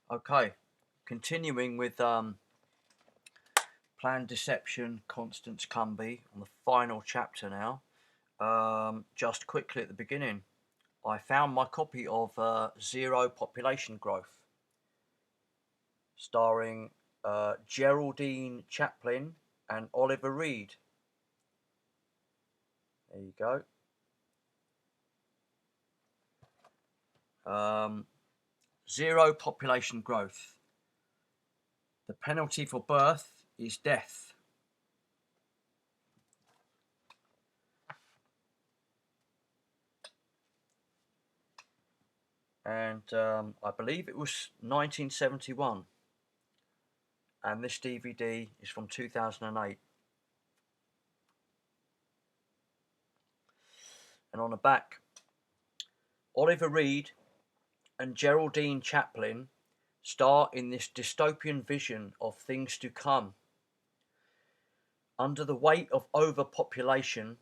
Okay, continuing with Planned Deception, Constance Cumbey, on the final chapter now. Just quickly at the beginning, I found my copy of Zero Population Growth, starring Geraldine Chaplin and Oliver Reed. There you go. Zero Population Growth. The penalty for birth is death. And I believe it was 1971. And this DVD is from 2008. And on the back, Oliver Reed and Geraldine Chaplin star in this dystopian vision of things to come. Under the weight of overpopulation,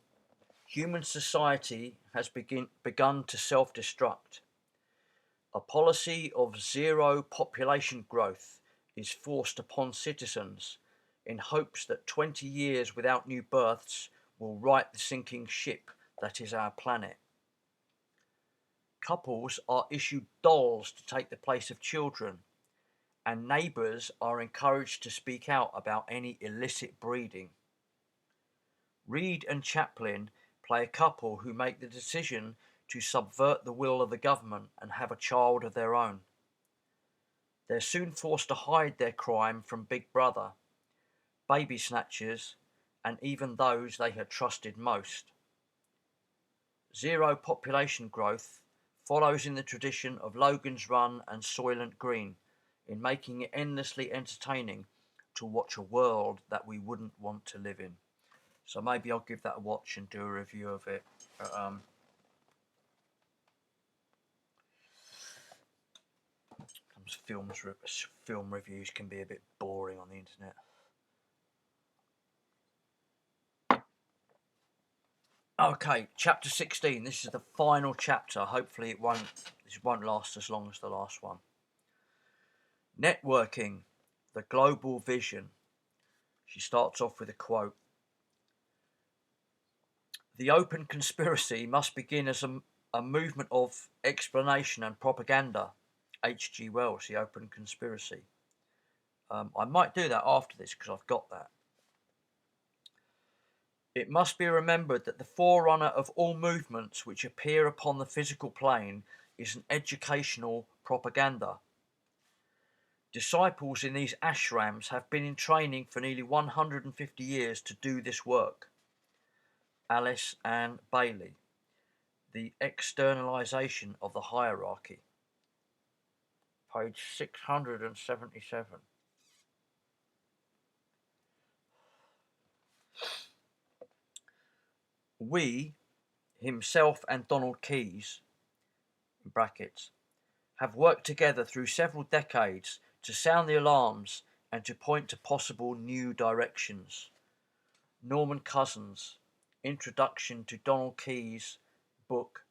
human society has begun to self-destruct. A policy of zero population growth is forced upon citizens in hopes that 20 years without new births will right the sinking ship that is our planet. Couples are issued dolls to take the place of children, and neighbours are encouraged to speak out about any illicit breeding. Reed and Chaplin play a couple who make the decision to subvert the will of the government and have a child of their own. They're soon forced to hide their crime from Big Brother, baby snatchers, and even those they had trusted most. Zero population growth follows in the tradition of Logan's Run and Soylent Green in making it endlessly entertaining to watch a world that we wouldn't want to live in. So maybe I'll give that a watch and do a review of it. Film reviews can be a bit boring on the internet. Okay, chapter 16. This is the final chapter. Hopefully this won't last as long as the last one. Networking, the global vision. She starts off with a quote. The open conspiracy must begin as a movement of explanation and propaganda. H.G. Wells, The Open Conspiracy. I might do that after this because I've got that. It must be remembered that the forerunner of all movements which appear upon the physical plane is an educational propaganda. Disciples in these ashrams have been in training for nearly 150 years to do this work. Alice Ann Bailey, The Externalization of the Hierarchy. Page 677. We, himself and Donald Keyes, in brackets, have worked together through several decades to sound the alarms and to point to possible new directions. Norman Cousins, Introduction to Donald Keyes' book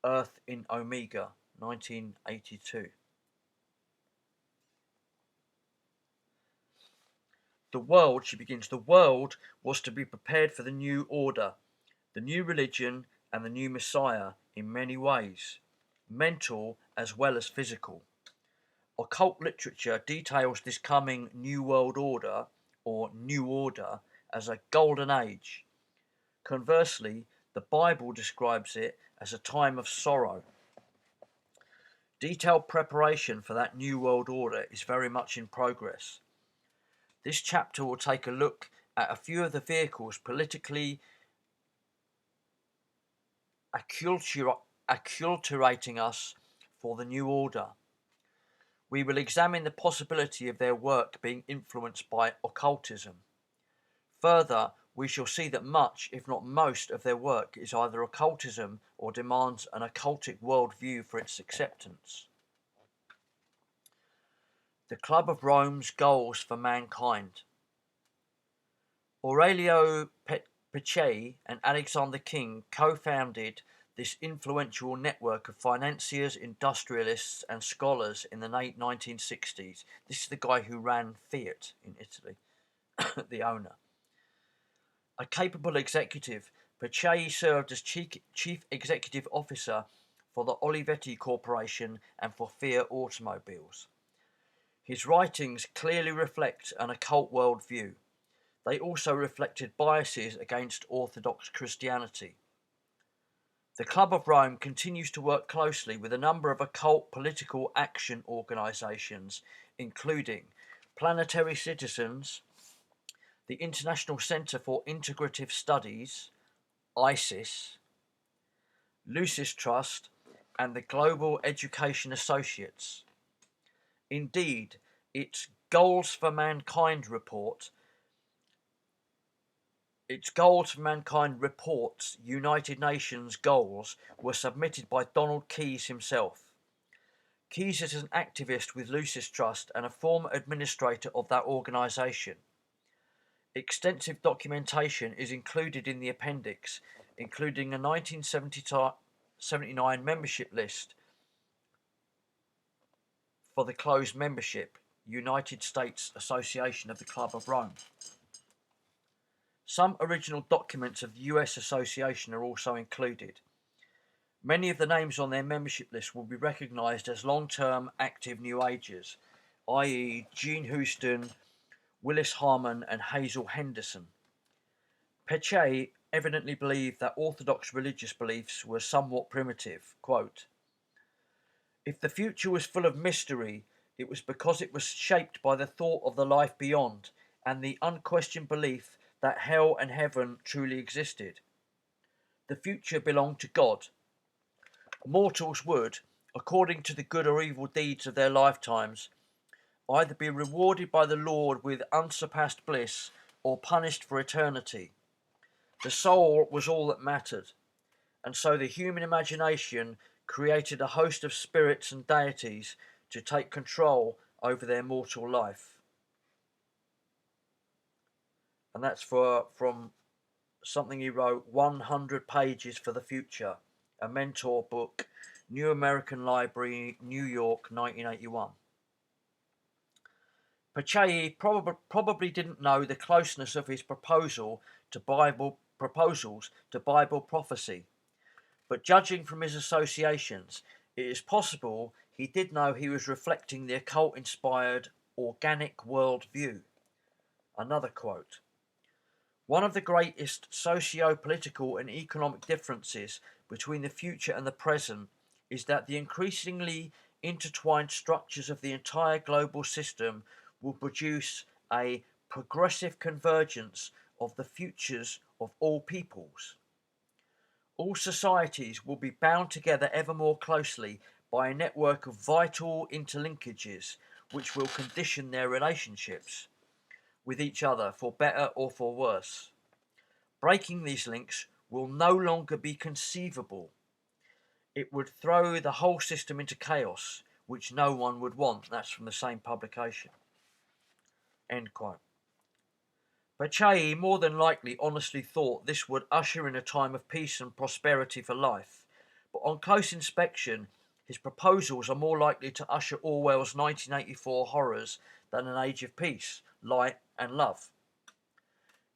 Earth in Omega, 1982. The world, she begins, the world was to be prepared for the new order, the new religion and the new Messiah in many ways, mental as well as physical. Occult literature details this coming New World Order, or New Order, as a golden age. Conversely, the Bible describes it as a time of sorrow. Detailed preparation for that New World Order is very much in progress. This chapter will take a look at a few of the vehicles politically acculturating us for the new order. We will examine the possibility of their work being influenced by occultism. Further, we shall see that much, if not most, of their work is either occultism or demands an occultic worldview for its acceptance. The Club of Rome's goals for mankind. Aurelio Peccei and Alexander King co-founded this influential network of financiers, industrialists, and scholars in the late 1960s. This is the guy who ran Fiat in Italy, the owner. A capable executive, Pacelli served as chief executive officer for the Olivetti Corporation and for Fiat Automobiles. His writings clearly reflect an occult worldview. They also reflected biases against Orthodox Christianity. The Club of Rome continues to work closely with a number of occult political action organisations, including Planetary Citizens, the International Centre for Integrative Studies, ISIS, Lucis Trust, and the Global Education Associates. Indeed, its Goals for Mankind reports United Nations goals were submitted by Donald Keyes himself. Keyes is an activist with Lucis Trust and a former administrator of that organisation. Extensive documentation is included in the appendix, including a 1979 membership list for the closed membership, United States Association of the Club of Rome. Some original documents of the US Association are also included. Many of the names on their membership list will be recognised as long-term active New Agers, i.e. Gene Houston, Willis Harman and Hazel Henderson. Pacelli evidently believed that Orthodox religious beliefs were somewhat primitive. Quote, "If the future was full of mystery, it was because it was shaped by the thought of the life beyond and the unquestioned belief that hell and heaven truly existed. The future belonged to God. Mortals would, according to the good or evil deeds of their lifetimes, either be rewarded by the Lord with unsurpassed bliss or punished for eternity. The soul was all that mattered, and so the human imagination created a host of spirits and deities to take control over their mortal life." And that's from something he wrote, 100 Pages for the Future, a mentor book, New American Library, New York, 1981. Pacelli probably didn't know the closeness of his proposals to Bible prophecy, but judging from his associations, it is possible he did know he was reflecting the occult-inspired organic worldview. Another quote, "One of the greatest socio-political and economic differences between the future and the present is that the increasingly intertwined structures of the entire global system will produce a progressive convergence of the futures of all peoples. All societies will be bound together ever more closely by a network of vital interlinkages which will condition their relationships with each other for better or for worse. Breaking these links will no longer be conceivable. It would throw the whole system into chaos, which no one would want." That's from the same publication. End quote. Pacelli more than likely honestly thought this would usher in a time of peace and prosperity for life, but on close inspection, his proposals are more likely to usher Orwell's 1984 horrors than an age of peace, light and love.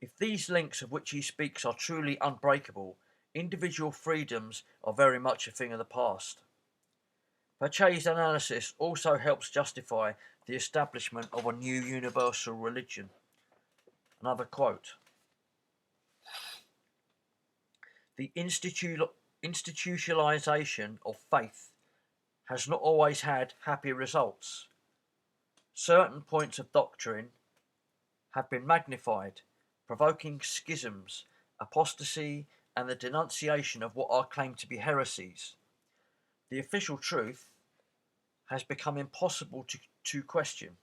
If these links of which he speaks are truly unbreakable, individual freedoms are very much a thing of the past. Pacelli's analysis also helps justify the establishment of a new universal religion. Another quote, "The institutionalization of faith has not always had happy results. Certain points of doctrine have been magnified, provoking schisms, apostasy, and the denunciation of what are claimed to be heresies. The official truth has become impossible to question,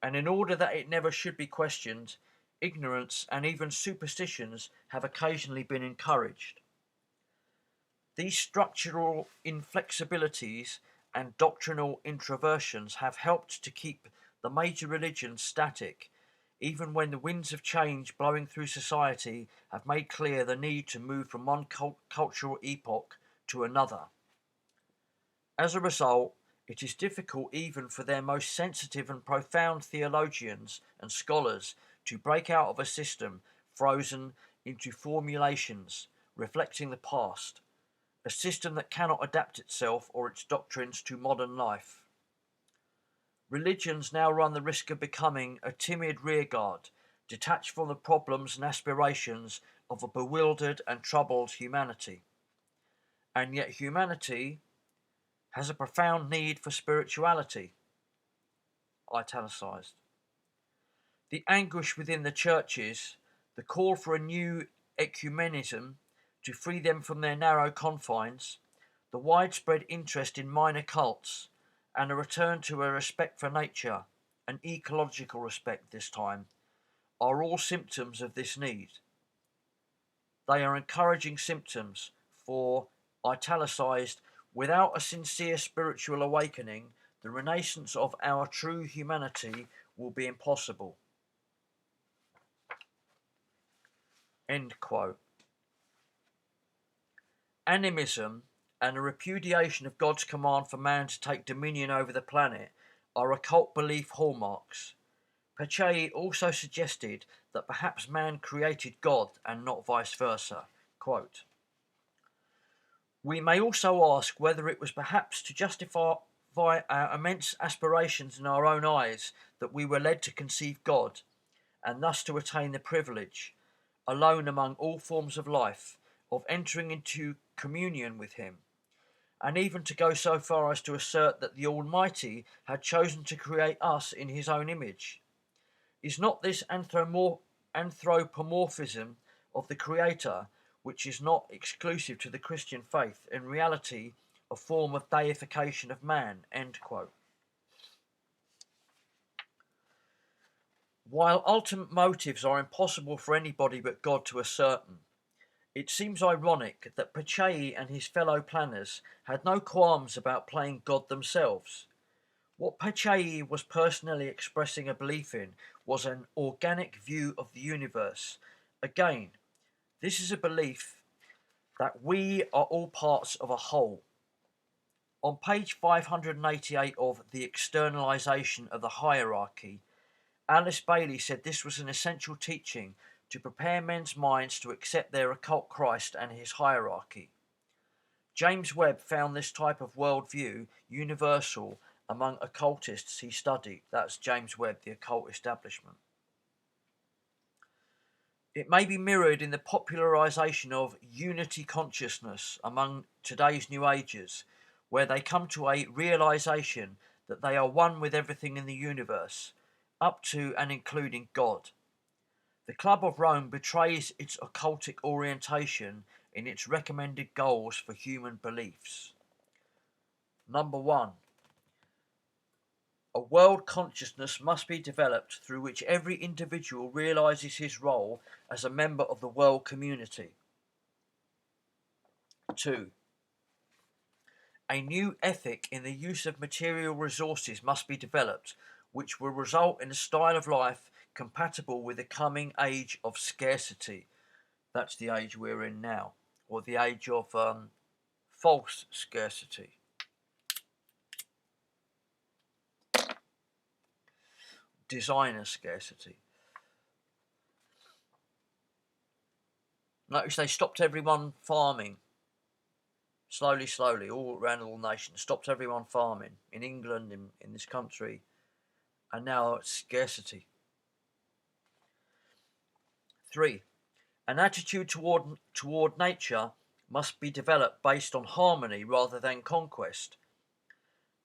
and in order that it never should be questioned, ignorance and even superstitions have occasionally been encouraged. These structural inflexibilities and doctrinal introversions have helped to keep the major religions static, even when the winds of change blowing through society have made clear the need to move from one cultural epoch to another. As a result, it is difficult even for their most sensitive and profound theologians and scholars to break out of a system frozen into formulations reflecting the past, a system that cannot adapt itself or its doctrines to modern life. Religions now run the risk of becoming a timid rearguard, detached from the problems and aspirations of a bewildered and troubled humanity. And yet humanity has a profound need for spirituality. Italicized. The anguish within the churches, the call for a new ecumenism to free them from their narrow confines, the widespread interest in minor cults, and a return to a respect for nature, an ecological respect this time, are all symptoms of this need. They are encouraging symptoms, for, italicized, without a sincere spiritual awakening, the renaissance of our true humanity will be impossible. End quote. Animism and a repudiation of God's command for man to take dominion over the planet are occult belief hallmarks. Pacelli also suggested that perhaps man created God and not vice versa. Quote, we may also ask whether it was perhaps to justify our immense aspirations in our own eyes that we were led to conceive God, and thus to attain the privilege, alone among all forms of life, of entering into communion with Him, and even to go so far as to assert that the Almighty had chosen to create us in His own image. Is not this anthropomorphism of the Creator, which is not exclusive to the Christian faith, in reality a form of deification of man? End quote. While ultimate motives are impossible for anybody but God to ascertain, it seems ironic that Pacelli and his fellow planners had no qualms about playing God themselves. What Pacelli was personally expressing a belief in was an organic view of the universe. Again, this is a belief that we are all parts of a whole. On page 588 of The Externalization of the Hierarchy, Alice Bailey said this was an essential teaching to prepare men's minds to accept their occult Christ and his hierarchy. James Webb found this type of worldview universal among occultists he studied. That's James Webb, the occult establishment. It may be mirrored in the popularization of unity consciousness among today's New Agers, where they come to a realization that they are one with everything in the universe, up to and including God. The Club of Rome betrays its occultic orientation in its recommended goals for human beliefs. Number 1. A world consciousness must be developed through which every individual realizes his role as a member of the world community. 2. A new ethic in the use of material resources must be developed, which will result in a style of life compatible with the coming age of scarcity. That's the age we're in now, or the age of false scarcity. Designer scarcity. Notice they stopped everyone farming. Slowly, all around all nations, stopped everyone farming. In England, in this country, and now it's scarcity. 3. An attitude toward nature must be developed based on harmony rather than conquest.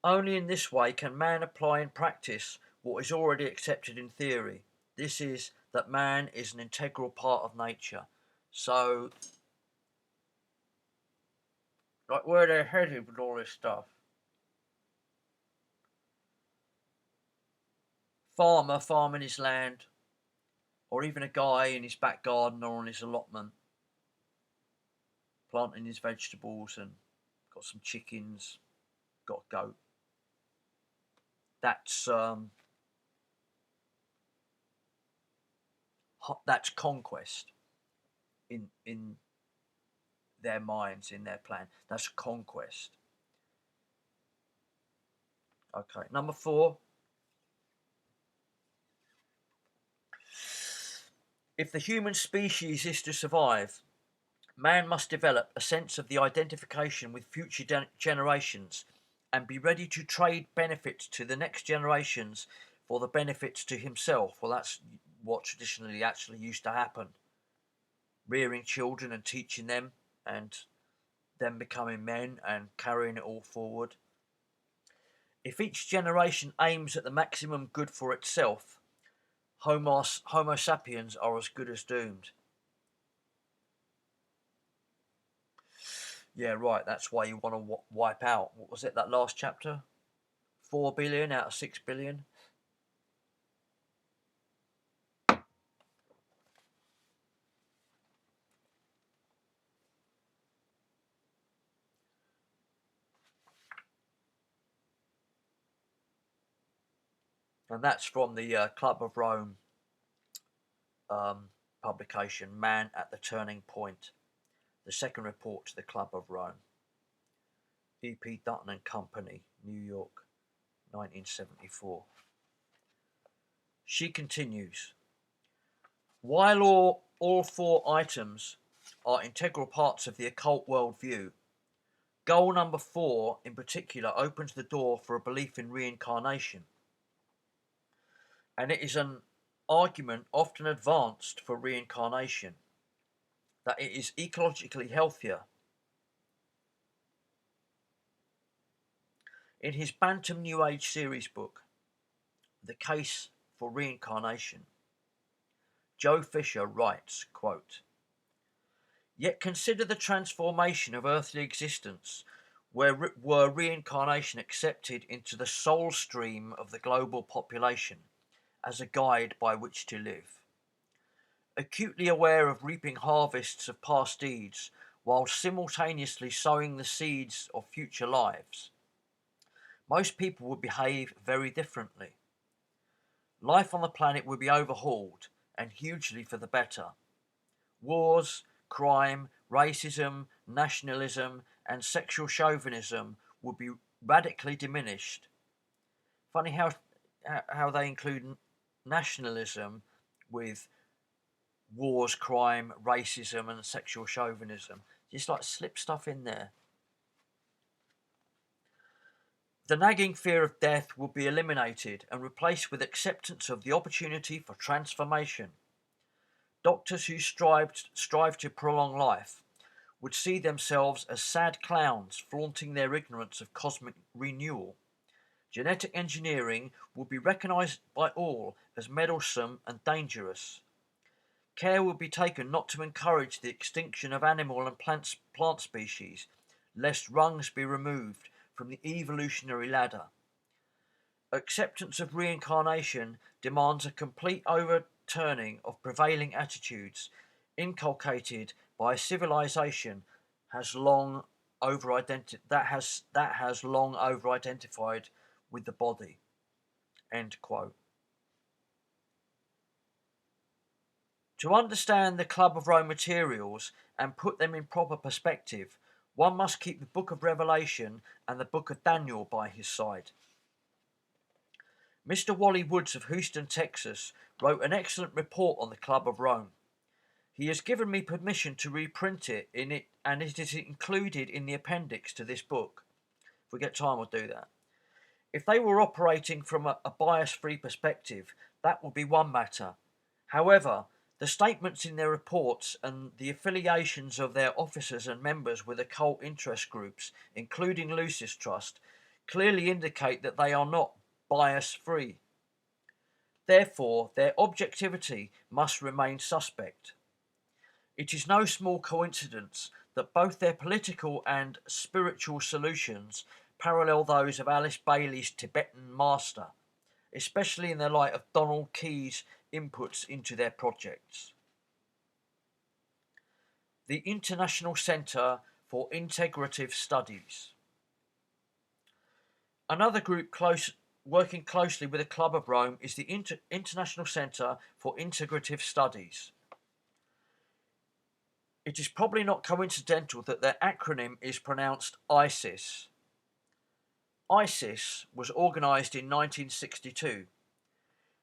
Only in this way can man apply in practice what is already accepted in theory. This is that man is an integral part of nature. So, like, where they're headed with all this stuff. Farmer farming his land, or even a guy in his back garden or on his allotment, planting his vegetables and got some chickens, got a goat. That's conquest in their minds in their plan. That's conquest. Okay, number 4. If the human species is to survive, man must develop a sense of the identification with future generations and be ready to trade benefits to the next generations for the benefits to himself. Well, that's what traditionally actually used to happen. Rearing children and teaching them, and them becoming men and carrying it all forward. If each generation aims at the maximum good for itself, Homo sapiens are as good as doomed. Yeah, right, that's why you want to wipe out, what was it, that last chapter? 4 billion out of 6 billion? And that's from the Club of Rome publication, Man at the Turning Point, the second report to the Club of Rome. E.P. Dutton and Company, New York, 1974. She continues, while all 4 items are integral parts of the occult worldview, goal number 4 in particular opens the door for a belief in reincarnation. And it is an argument often advanced for reincarnation, that it is ecologically healthier. In his Bantam New Age series book, The Case for Reincarnation, Joe Fisher writes, quote, yet consider the transformation of earthly existence were reincarnation accepted into the soul stream of the global population as a guide by which to live. Acutely aware of reaping harvests of past deeds while simultaneously sowing the seeds of future lives, most people would behave very differently. Life on the planet would be overhauled, and hugely for the better. Wars, crime, racism, nationalism, and sexual chauvinism would be radically diminished. Funny how they include nationalism with wars, crime, racism, and sexual chauvinism. Just like slip stuff in there. The nagging fear of death will be eliminated and replaced with acceptance of the opportunity for transformation. Doctors who strive to prolong life would see themselves as sad clowns flaunting their ignorance of cosmic renewal. Genetic engineering will be recognized by all as meddlesome and dangerous. Care will be taken not to encourage the extinction of animal and plant species, lest rungs be removed from the evolutionary ladder. Acceptance of reincarnation demands a complete overturning of prevailing attitudes inculcated by a civilization has long over-identified with the body. End quote. To understand the Club of Rome materials and put them in proper perspective, one must keep the Book of Revelation and the Book of Daniel by his side. Mr. Wally Woods of Houston, Texas, wrote an excellent report on the Club of Rome. He has given me permission to reprint it, and it is included in the appendix to this book. If we get time, we'll do that. If they were operating from a bias-free perspective, that would be one matter. However, the statements in their reports and the affiliations of their officers and members with occult interest groups, including Lucis Trust, clearly indicate that they are not bias-free. Therefore, their objectivity must remain suspect. It is no small coincidence that both their political and spiritual solutions parallel those of Alice Bailey's Tibetan master, especially in the light of Donald Key's inputs into their projects. The International Centre for Integrative Studies. Another group working closely with the Club of Rome is the International Centre for Integrative Studies. It is probably not coincidental that their acronym is pronounced ISIS. ISIS was organised in 1962.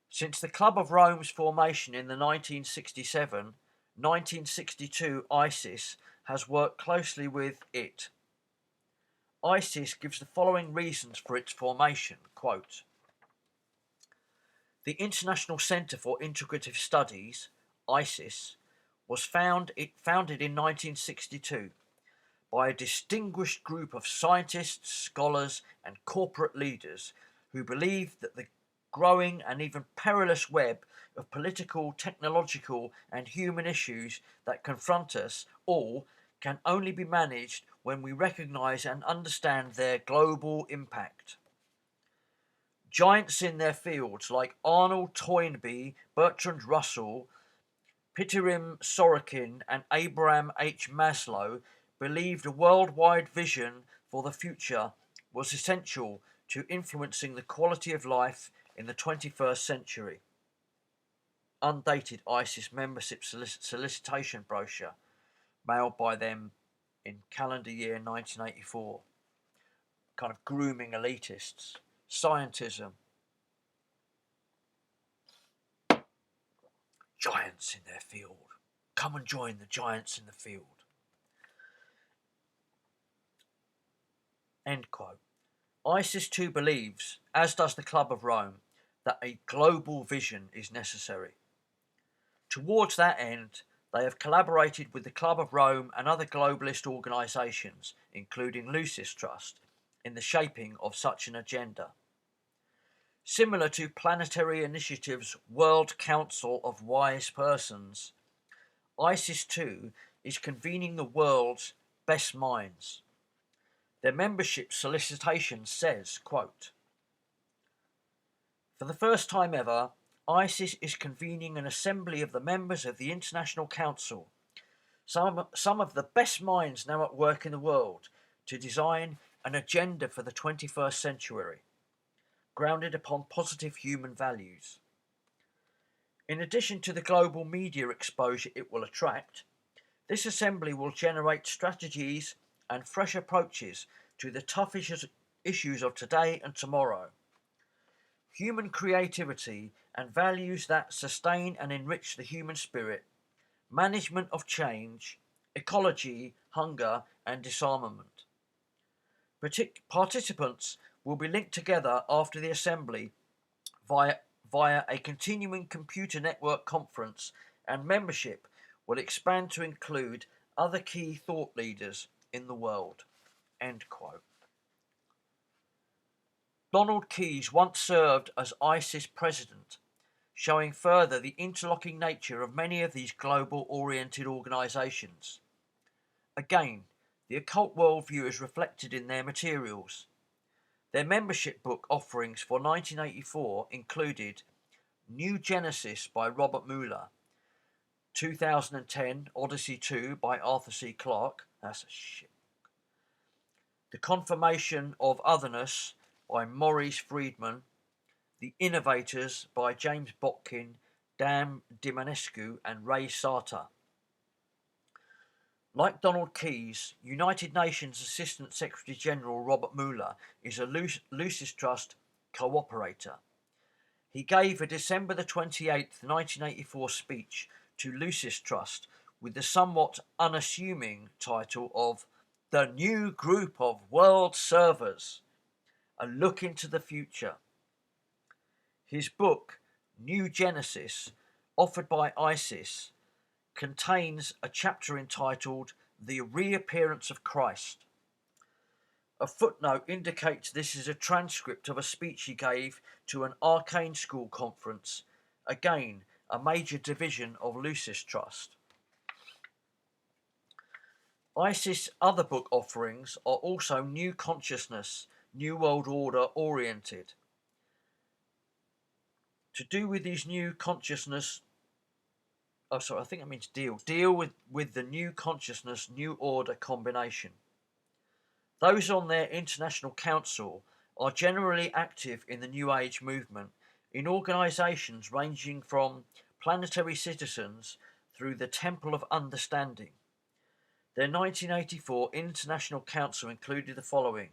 Since the Club of Rome's formation in the 1962 ISIS has worked closely with it. ISIS gives the following reasons for its formation, quote, "The International Centre for Integrative Studies, ISIS, was founded in 1962 by a distinguished group of scientists, scholars, and corporate leaders who believed that the growing and even perilous web of political, technological, and human issues that confront us all can only be managed when we recognise and understand their global impact. Giants in their fields like Arnold Toynbee, Bertrand Russell, Pitirim Sorokin, and Abraham H. Maslow believed a worldwide vision for the future was essential to influencing the quality of life in the 21st century." Undated ISIS membership solicitation brochure mailed by them in calendar year 1984. Kind of grooming elitists. Scientism. Giants in their field. Come and join the giants in the field. End quote. ISIS too believes, as does the Club of Rome, that a global vision is necessary. Towards that end, they have collaborated with the Club of Rome and other globalist organisations, including Lucis Trust, in the shaping of such an agenda. Similar to Planetary Initiative's World Council of Wise Persons, ISIS too is convening the world's best minds. Their membership solicitation says, quote, "For the first time ever, ISIS is convening an assembly of the members of the International Council, some of the best minds now at work in the world, to design an agenda for the 21st century, grounded upon positive human values. In addition to the global media exposure it will attract, this assembly will generate strategies and fresh approaches to the tough issues of today and tomorrow. Human creativity and values that sustain and enrich the human spirit, management of change, ecology, hunger, and disarmament. Participants will be linked together after the assembly via a continuing computer network conference, and membership will expand to include other key thought leaders in the world." End quote. Donald Keyes once served as ISIS president, showing further the interlocking nature of many of these global-oriented organisations. Again, the occult worldview is reflected in their materials. Their membership book offerings for 1984 included New Genesis by Robert Mueller, 2010 Odyssey 2 by Arthur C. Clarke, that's a shit. The Confirmation of Otherness by Maurice Friedman, The Innovators by James Botkin, Dan Dimanescu, and Ray Sarter. Like Donald Keyes, United Nations Assistant Secretary General Robert Mueller is a Lucis Trust cooperator. He gave a December the 28th, 1984 speech to Lucis Trust with the somewhat unassuming title of "The New Group of World Servers, a Look into the Future." His book, New Genesis, offered by ISIS, contains a chapter entitled The Reappearance of Christ. A footnote indicates this is a transcript of a speech he gave to an Arcane School conference, again a major division of Lucis Trust. ISIS' other book offerings are also New Consciousness, New World Order oriented. To do with these new consciousness, I think it means deal with the new consciousness, new order combination. Those on their international council are generally active in the New Age movement in organisations ranging from planetary citizens through the Temple of Understanding, Their 1984 International Council included the following: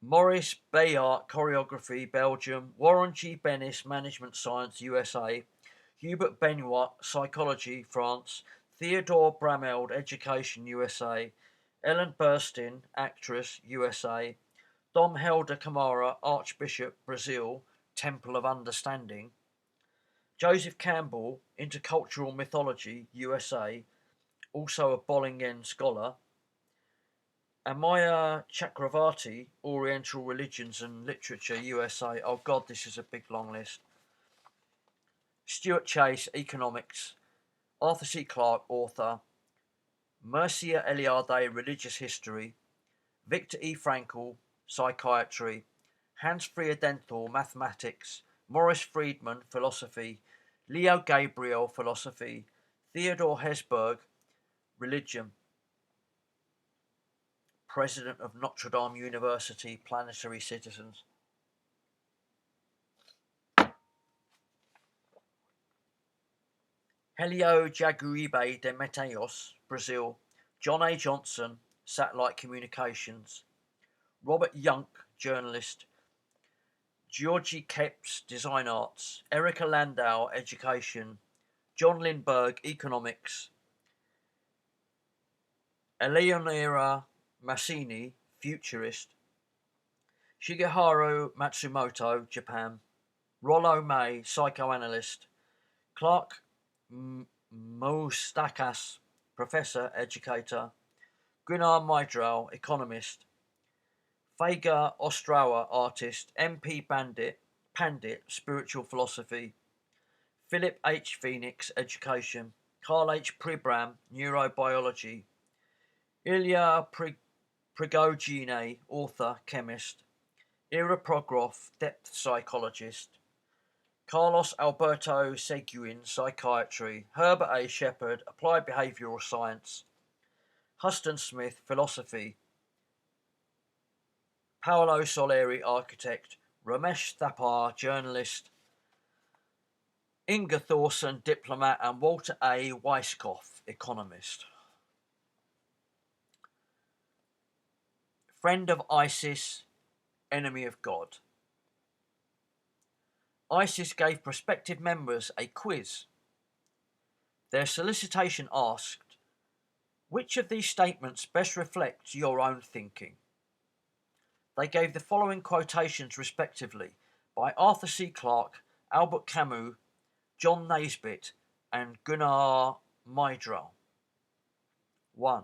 Maurice Bayart, Choreography, Belgium; Warren G. Bennis, Management Science, USA; Hubert Benoit, Psychology, France; Theodore Brameld, Education, USA; Ellen Burstyn, Actress, USA; Dom Helder Camara, Archbishop, Brazil, Temple of Understanding; Joseph Campbell, Intercultural Mythology, USA, also a Bollingen scholar; Amaya Chakravarti, Oriental Religions and Literature, USA. Oh God, this is a big long list. Stuart Chase, Economics; Arthur C. Clarke, Author; Mircea Eliade, Religious History; Viktor E. Frankl, Psychiatry; Hans Friedenthal, Mathematics; Morris Friedman, Philosophy; Leo Gabriel, Philosophy; Theodore Hesburgh, Religion; President of Notre Dame University, Planetary Citizens. Helio Jaguaribe de Mateos, Brazil; John A. Johnson, Satellite Communications; Robert Yunk, Journalist; Georgie Kepps, Design Arts; Erica Landau, Education; John Lindbergh, Economics; Eleonora Massini, Futurist; Shigeharu Matsumoto, Japan; Rollo May, Psychoanalyst; Clark Moustakas, Professor, Educator; Gunnar Myrdal, Economist; Fega Ostrawa, Artist; M.P. Pandit, Spiritual Philosophy; Philip H. Phoenix, Education; Carl H. Pribram, Neurobiology; Ilya Prigogine, Author, Chemist; Ira Progroff, Depth Psychologist; Carlos Alberto Seguin, Psychiatry; Herbert A. Shepard, Applied Behavioral Science; Huston Smith, Philosophy; Paolo Soleri, Architect; Ramesh Thapar, Journalist; Inga Thorson, Diplomat; and Walter A. Weisskopf, Economist. Friend of ISIS, enemy of God. ISIS gave prospective members a quiz. Their solicitation asked, which of these statements best reflects your own thinking? They gave the following quotations respectively by Arthur C. Clarke, Albert Camus, John Naisbitt, and Gunnar Myrdal. 1.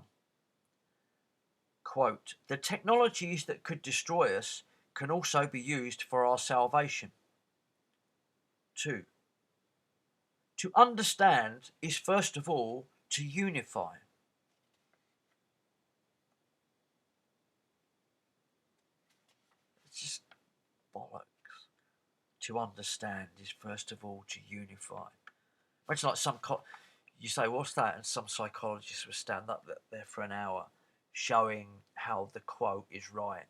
Quote, the technologies that could destroy us can also be used for our salvation. 2. To understand is first of all to unify. It's just bollocks. To understand is first of all to unify. It's like you say, what's that? And some psychologists will stand up there for an hour showing how the quote is right.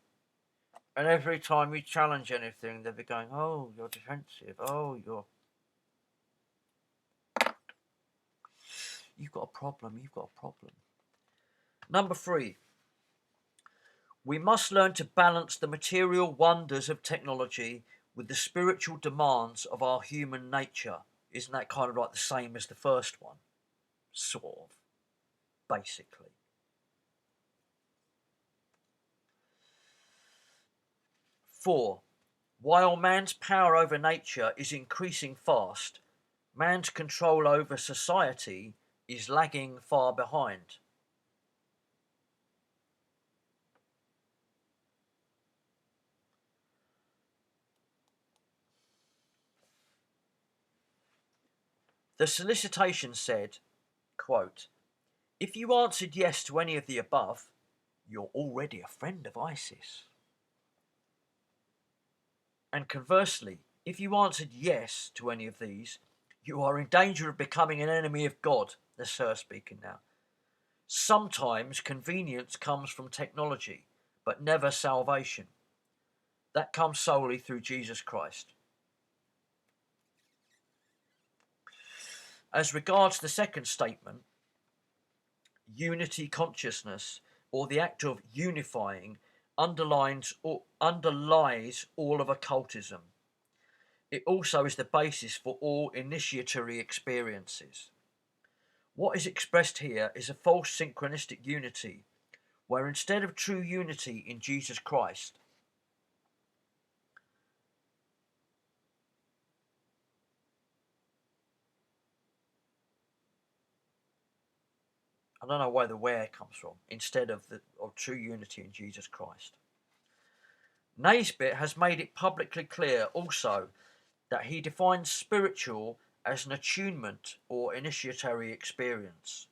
And every time you challenge anything, they'll be going, oh, you're defensive. Oh, you've got a problem. You've got a problem. Number 3. We must learn to balance the material wonders of technology with the spiritual demands of our human nature. Isn't that kind of like the same as the first one? Sort of, basically. 4. While man's power over nature is increasing fast, man's control over society is lagging far behind. The solicitation said, quote, if you answered yes to any of the above, you're already a friend of ISIS. And conversely, if you answered yes to any of these, you are in danger of becoming an enemy of God. That's her speaking now. Sometimes convenience comes from technology, but never salvation. That comes solely through Jesus Christ. As regards the second statement, unity consciousness, or the act of unifying, underlies all of occultism. It also is the basis for all initiatory experiences. What is expressed here is a false synchronistic unity, where instead of true unity in Jesus Christ, I don't know where the where comes from, instead of true unity in Jesus Christ. Naisbitt has made it publicly clear also that he defines spiritual as an attunement or initiatory experience.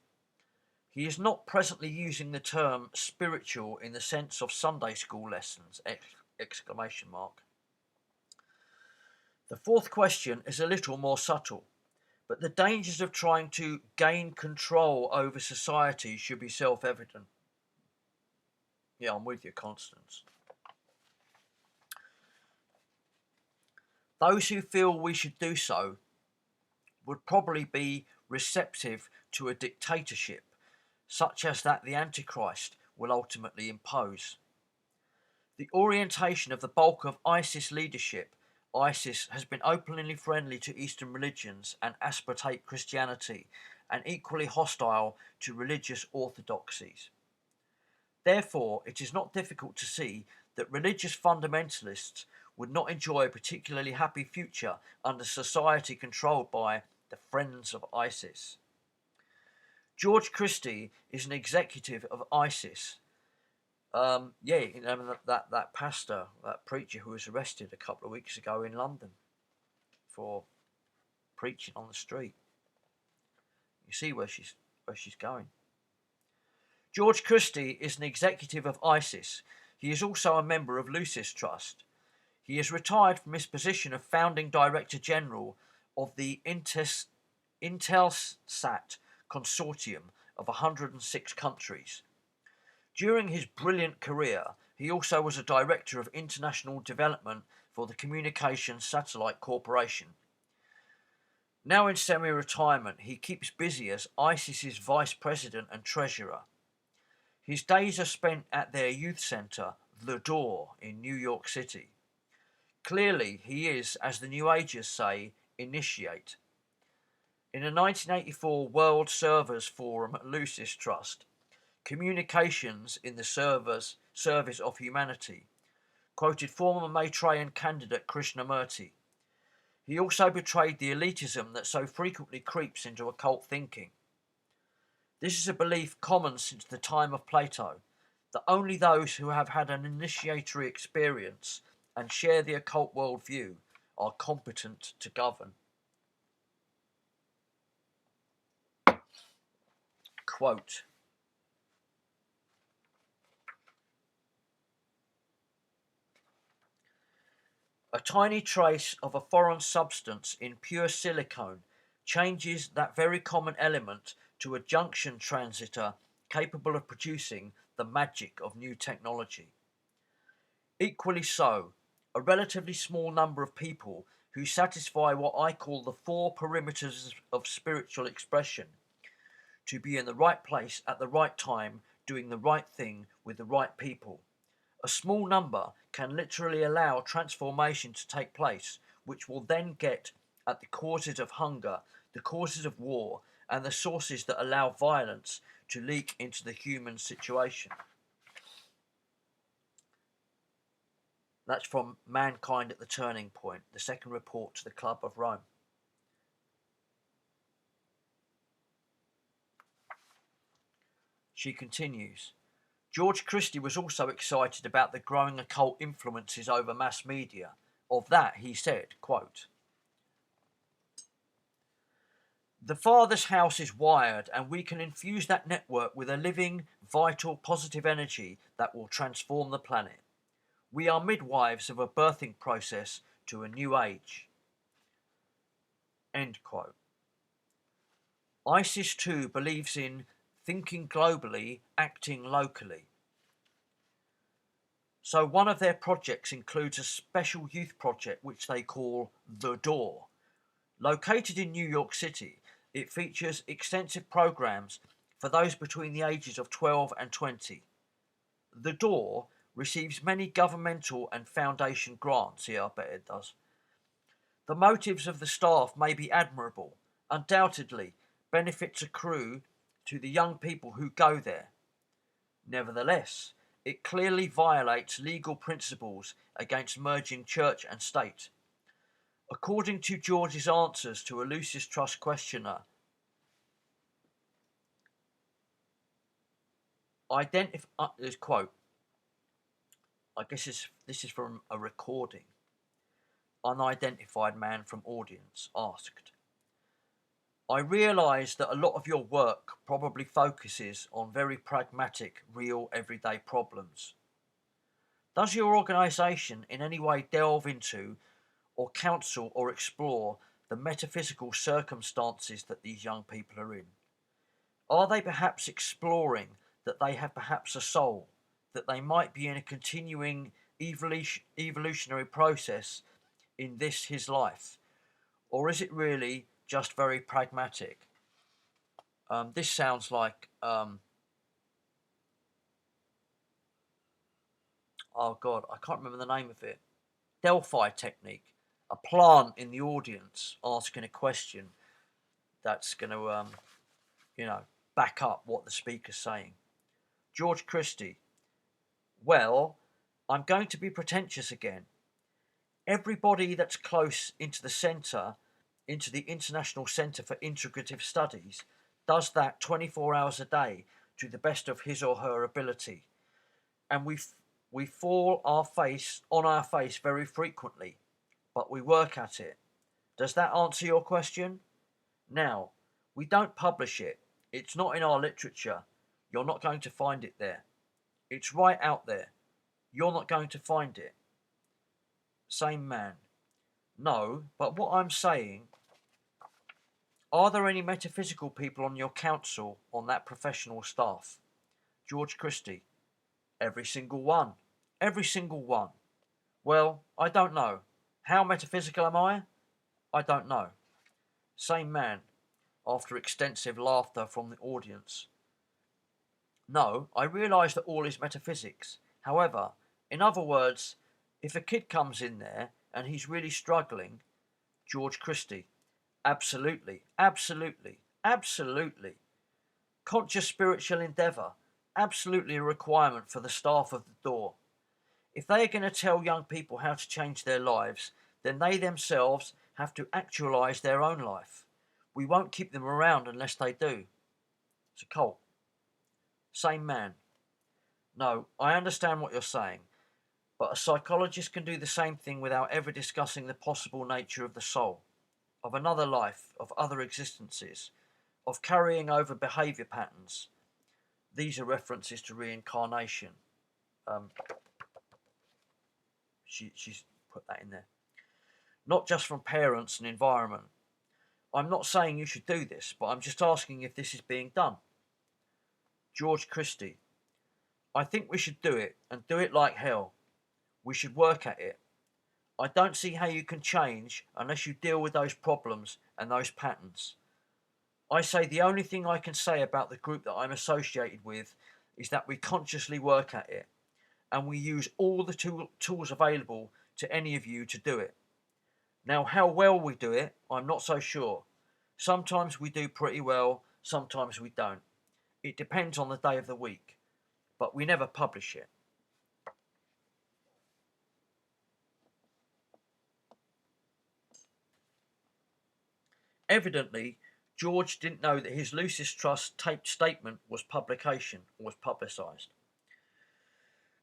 He is not presently using the term spiritual in the sense of Sunday school lessons! Exclamation mark. The fourth question is a little more subtle, but the dangers of trying to gain control over society should be self-evident. Yeah, I'm with you, Constance. Those who feel we should do so would probably be receptive to a dictatorship, such as that the Antichrist will ultimately impose. The orientation of the bulk of ISIS leadership, ISIS has been openly friendly to Eastern religions and aspartate Christianity, and equally hostile to religious orthodoxies. Therefore, it is not difficult to see that religious fundamentalists would not enjoy a particularly happy future under society controlled by the Friends of ISIS. George Christie is an executive of ISIS. That pastor, that preacher who was arrested a couple of weeks ago in London for preaching on the street. You see where she's going. George Christie is an executive of ISIS. He is also a member of Lucis Trust. He is retired from his position of founding Director General of the Intelsat consortium of 106 countries. During his brilliant career, he also was a Director of International Development for the Communications Satellite Corporation. Now in semi-retirement, he keeps busy as ISIS's Vice President and Treasurer. His days are spent at their youth centre, The Door, in New York City. Clearly, he is, as the New Agers say, initiate. In a 1984 World Servers Forum at Lucis Trust, Communications in the Service of Humanity, quoted former Maitreyan candidate Krishnamurti. He also betrayed the elitism that so frequently creeps into occult thinking. This is a belief common since the time of Plato, that only those who have had an initiatory experience and share the occult worldview are competent to govern. Quote, a tiny trace of a foreign substance in pure silicone changes that very common element to a junction transitor capable of producing the magic of new technology. Equally so, a relatively small number of people who satisfy what I call the four perimeters of spiritual expression, to be in the right place at the right time, doing the right thing with the right people. A small number can literally allow transformation to take place, which will then get at the causes of hunger, the causes of war, and the sources that allow violence to leak into the human situation. That's from Mankind at the Turning Point, the second report to the Club of Rome. She continues, George Christie was also excited about the growing occult influences over mass media. Of that, he said, quote, the Father's house is wired, and we can infuse that network with a living, vital, positive energy that will transform the planet. We are midwives of a birthing process to a new age. End quote. ISIS too believes in thinking globally, acting locally. So one of their projects includes a special youth project which they call The Door. Located in New York City, it features extensive programs for those between the ages of 12 and 20. The door receives many governmental and foundation grants. Yeah, I bet it does. The motives of the staff may be admirable. Undoubtedly, benefits accrue to the young people who go there. Nevertheless, it clearly violates legal principles against merging church and state. According to George's answers to a Lucis Trust questioner, this quote, I guess this is from a recording. Unidentified man from audience asked, I realise that a lot of your work probably focuses on very pragmatic, real, everyday problems. Does your organisation in any way delve into or counsel or explore the metaphysical circumstances that these young people are in? Are they perhaps exploring that they have perhaps a soul, that they might be in a continuing evolutionary process in this his life? Or is it really just very pragmatic? This sounds like, oh God, I can't remember the name of it. Delphi technique. A plant in the audience asking a question that's going to, back up what the speaker's saying. George Christie. Well, I'm going to be pretentious again. Everybody that's close into the centre, into the International Centre for Integrative Studies, does that 24 hours a day to the best of his or her ability. And we fall on our face very frequently, but we work at it. Does that answer your question? Now, we don't publish it. It's not in our literature. You're not going to find it there. It's right out there. You're not going to find it. Same man. No, but what I'm saying, are there any metaphysical people on your council on that professional staff? George Christie. Every single one. Every single one. Well, I don't know. How metaphysical am I? I don't know. Same man, after extensive laughter from the audience. No, I realise that all is metaphysics. However, in other words, if a kid comes in there and he's really struggling, George Christie, absolutely, absolutely, absolutely. Conscious spiritual endeavour, absolutely a requirement for the staff of the door. If they are going to tell young people how to change their lives, then they themselves have to actualise their own life. We won't keep them around unless they do. It's a cult. Same man. No, I understand what you're saying, but a psychologist can do the same thing without ever discussing the possible nature of the soul, of another life, of other existences, of carrying over behaviour patterns. These are references to reincarnation. She's put that in there. Not just from parents and environment. I'm not saying you should do this, but I'm just asking if this is being done. George Christie. I think we should do it, and do it like hell. We should work at it. I don't see how you can change unless you deal with those problems and those patterns. I say the only thing I can say about the group that I'm associated with is that we consciously work at it, and we use all the tools available to any of you to do it. Now, how well we do it, I'm not so sure. Sometimes we do pretty well, sometimes we don't. It depends on the day of the week, but we never publish it. Evidently, George didn't know that his Lucis Trust taped statement was publicised.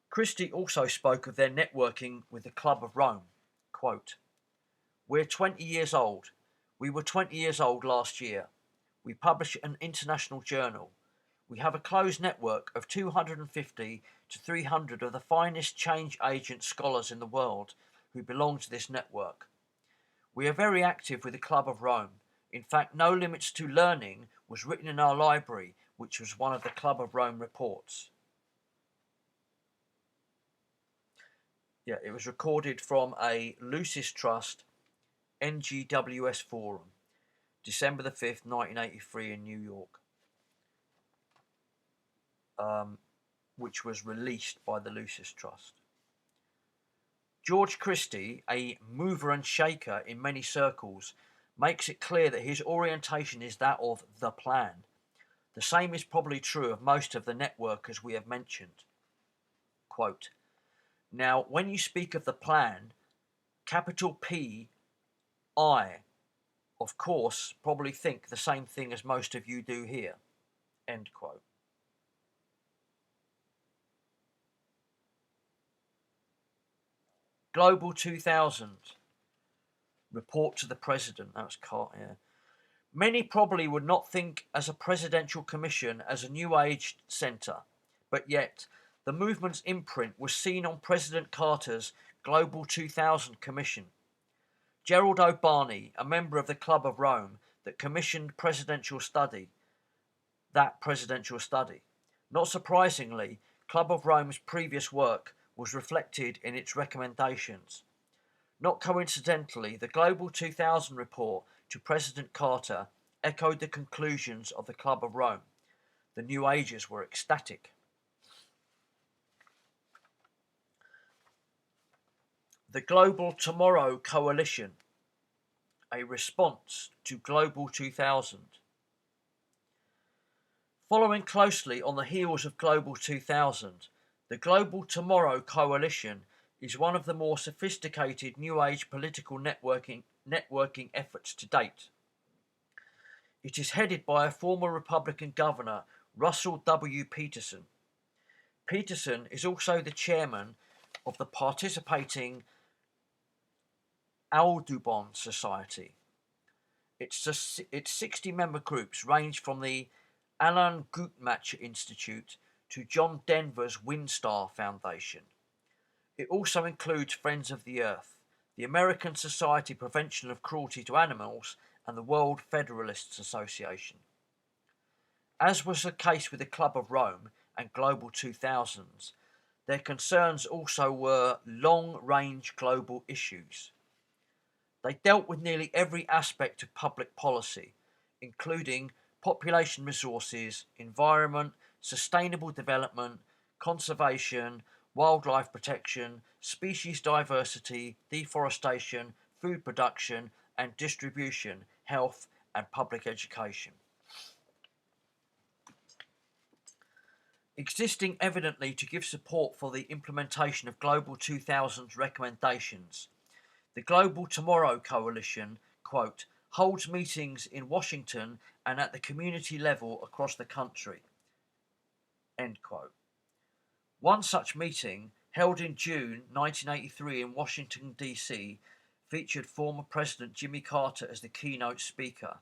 Christie also spoke of their networking with the Club of Rome. Quote, we're 20 years old. We were 20 years old last year. We publish an international journal. We have a closed network of 250 to 300 of the finest change agent scholars in the world who belong to this network. We are very active with the Club of Rome. In fact, No Limits to Learning was written in our library, which was one of the Club of Rome reports. Yeah, it was recorded from a Lucis Trust NGWS forum, December the 5th, 1983 in New York. which was released by the Lucis Trust. George Christie, a mover and shaker in many circles, makes it clear that his orientation is that of the plan. The same is probably true of most of the networkers we have mentioned. Quote, "Now, when you speak of the plan, capital P, I, of course, probably think the same thing as most of you do here." End quote. Global 2000. Report to the President. That was Carter. Many probably would not think as a presidential commission as a New Age centre, but yet the movement's imprint was seen on President Carter's Global 2000 Commission. Gerald O'Barney, a member of the Club of Rome that commissioned that presidential study. Not surprisingly, Club of Rome's previous work was reflected in its recommendations. Not coincidentally, the Global 2000 report to President Carter echoed the conclusions of the Club of Rome. The New Agers were ecstatic. The Global Tomorrow Coalition, a response to Global 2000. Following closely on the heels of Global 2000, the Global Tomorrow Coalition is one of the more sophisticated New Age political networking efforts to date. It is headed by a former Republican governor, Russell W. Peterson. Peterson is also the chairman of the participating Audubon Society. Its 60-member groups range from the Alan Guttmacher Institute to John Denver's Windstar Foundation. It also includes Friends of the Earth, the American Society Prevention of Cruelty to Animals, and the World Federalists Association. As was the case with the Club of Rome and Global 2000s, their concerns also were long-range global issues. They dealt with nearly every aspect of public policy, including population resources, environment, sustainable development, conservation, wildlife protection, species diversity, deforestation, food production and distribution, health and public education. Existing evidently to give support for the implementation of Global 2000's recommendations, the Global Tomorrow Coalition, quote, holds meetings in Washington and at the community level across the country, end quote. One such meeting, held in June 1983 in Washington, D.C., featured former President Jimmy Carter as the keynote speaker.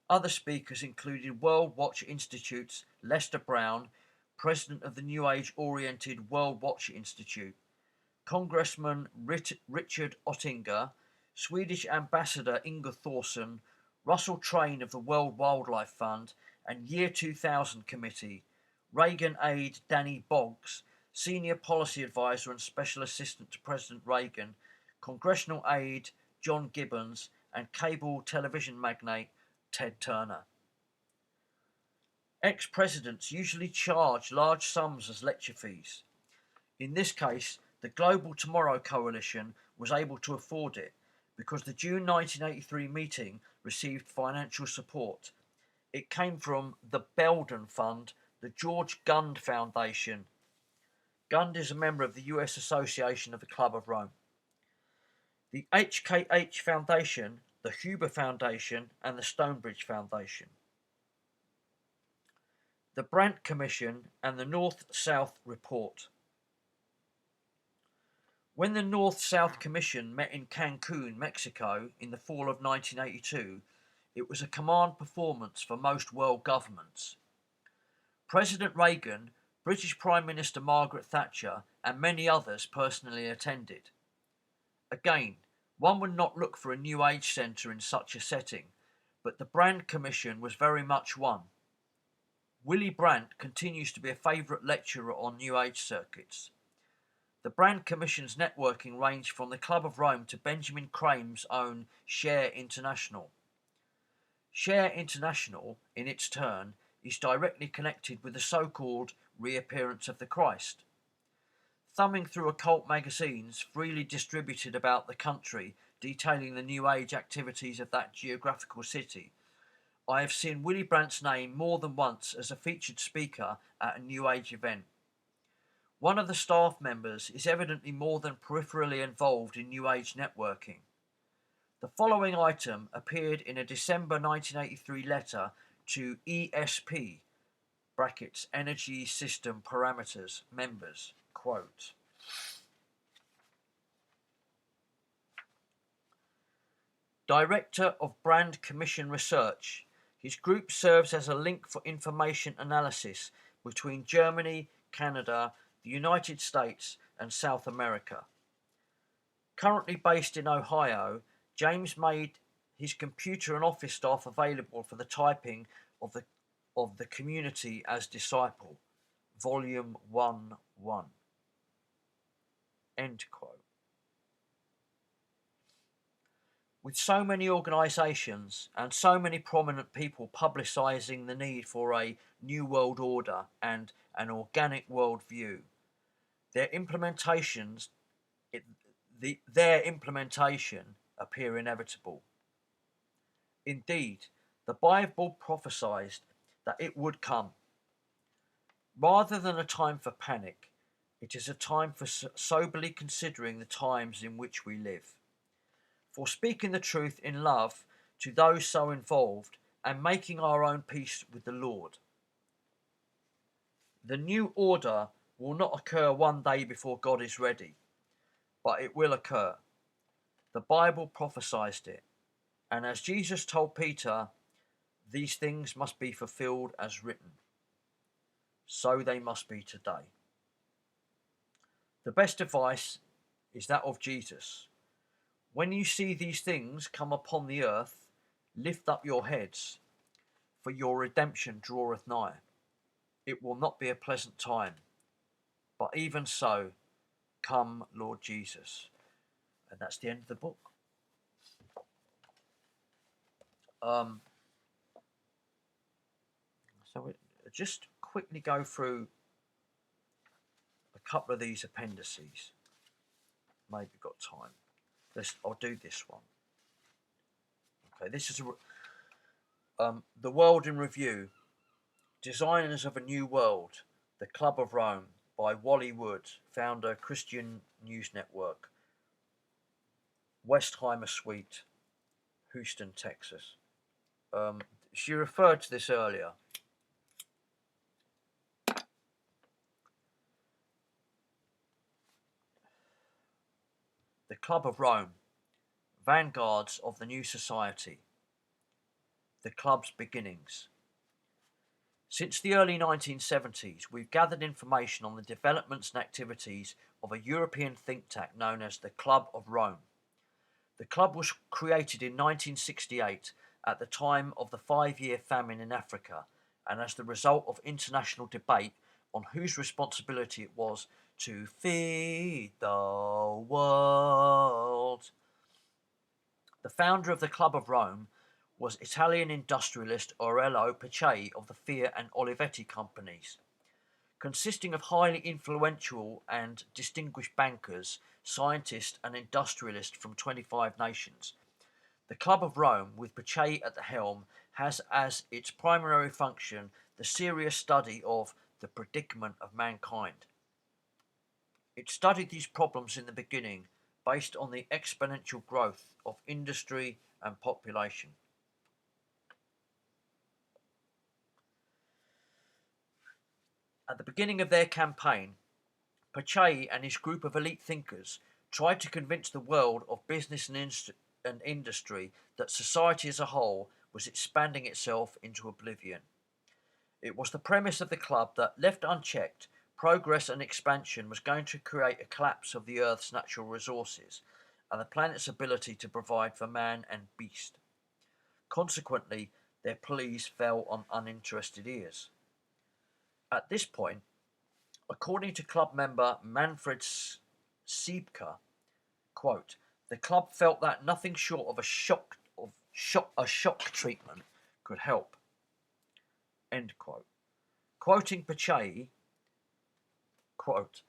Other speakers included World Watch Institute's Lester Brown, president of the New Age-oriented World Watch Institute, Congressman Richard Ottinger, Swedish Ambassador Inga Thorsson, Russell Train of the World Wildlife Fund and Year 2000 Committee, Reagan aide Danny Boggs, Senior Policy Advisor and Special Assistant to President Reagan, Congressional aide John Gibbons, and cable television magnate Ted Turner. Ex-presidents usually charge large sums as lecture fees. In this case, the Global Tomorrow Coalition was able to afford it because the June 1983 meeting received financial support. It came from the Belden Fund, the George Gund Foundation. Gund is a member of the US Association of the Club of Rome. The HKH Foundation, the Huber Foundation, and the Stonebridge Foundation. The Brandt Commission and the North-South Report. When the North-South Commission met in Cancun, Mexico, in the fall of 1982, it was a command performance for most world governments. President Reagan, British Prime Minister Margaret Thatcher, and many others personally attended. Again, one would not look for a New Age centre in such a setting, but the Brandt Commission was very much one. Willy Brandt continues to be a favourite lecturer on New Age circuits. The Brandt Commission's networking ranged from the Club of Rome to Benjamin Crame's own Share International. Share International, in its turn, is directly connected with the so-called Reappearance of the Christ. Thumbing through occult magazines freely distributed about the country detailing the New Age activities of that geographical city, I have seen Willy Brandt's name more than once as a featured speaker at a New Age event. One of the staff members is evidently more than peripherally involved in New Age networking. The following item appeared in a December 1983 letter to ESP (Energy System Parameters) members. Quote, Director of Brand Commission Research. His group serves as a link for information analysis between Germany, Canada, the United States, and South America. Currently based in Ohio, James made his computer and office staff available for the typing of the community as disciple. Volume 1:1. End quote. With so many organisations and so many prominent people publicising the need for a new world order and an organic worldview, their implementation appear inevitable. Indeed, the Bible prophesied that it would come. Rather than a time for panic, it is a time for soberly considering the times in which we live, for speaking the truth in love to those so involved and making our own peace with the Lord. The new order will not occur one day before God is ready, but it will occur. The Bible prophesied it, and as Jesus told Peter, these things must be fulfilled as written. So they must be today. The best advice is that of Jesus. When you see these things come upon the earth, lift up your heads, for your redemption draweth nigh. It will not be a pleasant time, but even so, come, Lord Jesus. And that's the end of the book. So we just quickly go through a couple of these appendices. Maybe got time. I'll do this one. Okay, this is The World in Review. Designers of a New World, The Club of Rome, by Wally Wood, founder, Christian News Network, Westheimer Suite, Houston, Texas. She referred to this earlier. The Club of Rome, Vanguards of the New Society, the club's beginnings. Since the early 1970s, we've gathered information on the developments and activities of a European think tank known as the Club of Rome. The club was created in 1968 at the time of the 5-year famine in Africa and as the result of international debate on whose responsibility it was to feed the world. The founder of the Club of Rome was Italian industrialist Aurelio Pacelli of the Fiat and Olivetti companies. Consisting of highly influential and distinguished bankers, scientists and industrialists from 25 nations, the Club of Rome, with Pacelli at the helm, has as its primary function the serious study of the predicament of mankind. It studied these problems in the beginning based on the exponential growth of industry and population. At the beginning of their campaign, Pacelli and his group of elite thinkers tried to convince the world of business and industry that society as a whole was expanding itself into oblivion. It was the premise of the club that, left unchecked, progress and expansion was going to create a collapse of the Earth's natural resources and the planet's ability to provide for man and beast. Consequently, their pleas fell on uninterested ears. At this point, according to club member Manfred Siebke, quote, the club felt that nothing short of a shock treatment could help. End quote. Quoting Pacelli, Quote,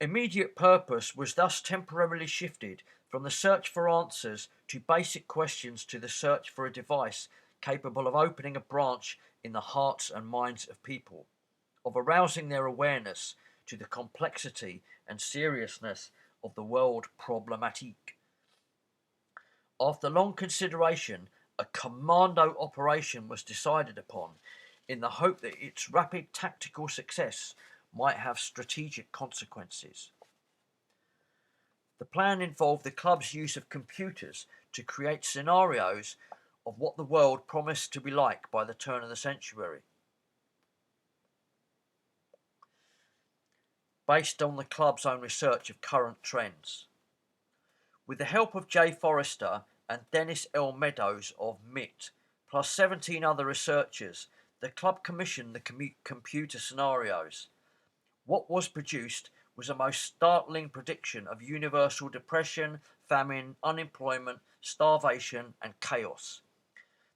immediate purpose was thus temporarily shifted from the search for answers to basic questions to the search for a device capable of opening a branch in the hearts and minds of people, of arousing their awareness to the complexity and seriousness of the world problematique. After long consideration, a commando operation was decided upon in the hope that its rapid tactical success might have strategic consequences. The plan involved the club's use of computers to create scenarios of what the world promised to be like by the turn of the century, based on the club's own research of current trends. With the help of J. Forrester and Dennis L. Meadows of MIT, plus 17 other researchers, the club commissioned the computer scenarios. What was produced was a most startling prediction of universal depression, famine, unemployment, starvation, and chaos.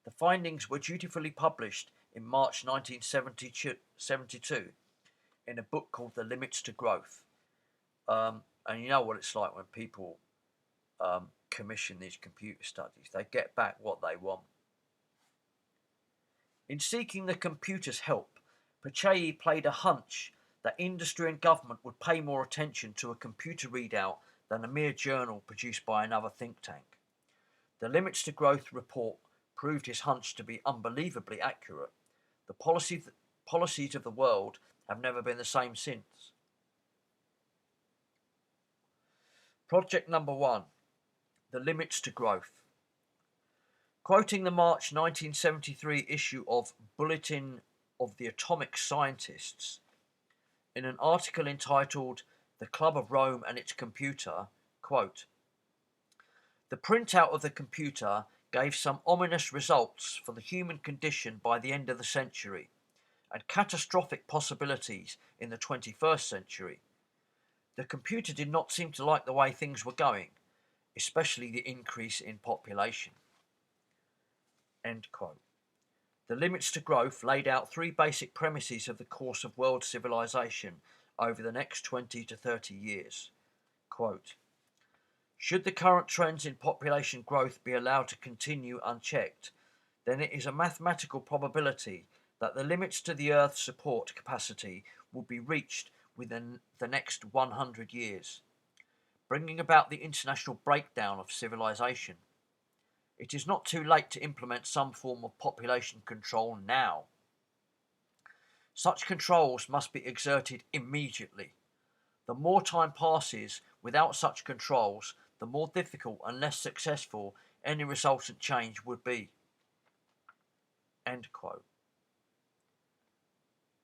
The findings were dutifully published in March 1972 in a book called The Limits to Growth. And you know what it's like when people commission these computer studies. They get back what they want. In seeking the computer's help, Pachayi played a hunch that industry and government would pay more attention to a computer readout than a mere journal produced by another think tank. The Limits to Growth report proved his hunch to be unbelievably accurate. The policies of the world have never been the same since. Project number 1, The Limits to Growth. Quoting the March 1973 issue of Bulletin of the Atomic Scientists, in an article entitled The Club of Rome and Its Computer, quote, the printout of the computer gave some ominous results for the human condition by the end of the century, and catastrophic possibilities in the 21st century. The computer did not seem to like the way things were going, especially the increase in population. End quote. The Limits to Growth laid out 3 basic premises of the course of world civilization over the next 20 to 30 years. Quote, should the current trends in population growth be allowed to continue unchecked, then it is a mathematical probability that the limits to the Earth's support capacity will be reached within the next 100 years, bringing about the international breakdown of civilization. It is not too late to implement some form of population control now. Such controls must be exerted immediately. The more time passes without such controls, the more difficult and less successful any resultant change would be. End quote.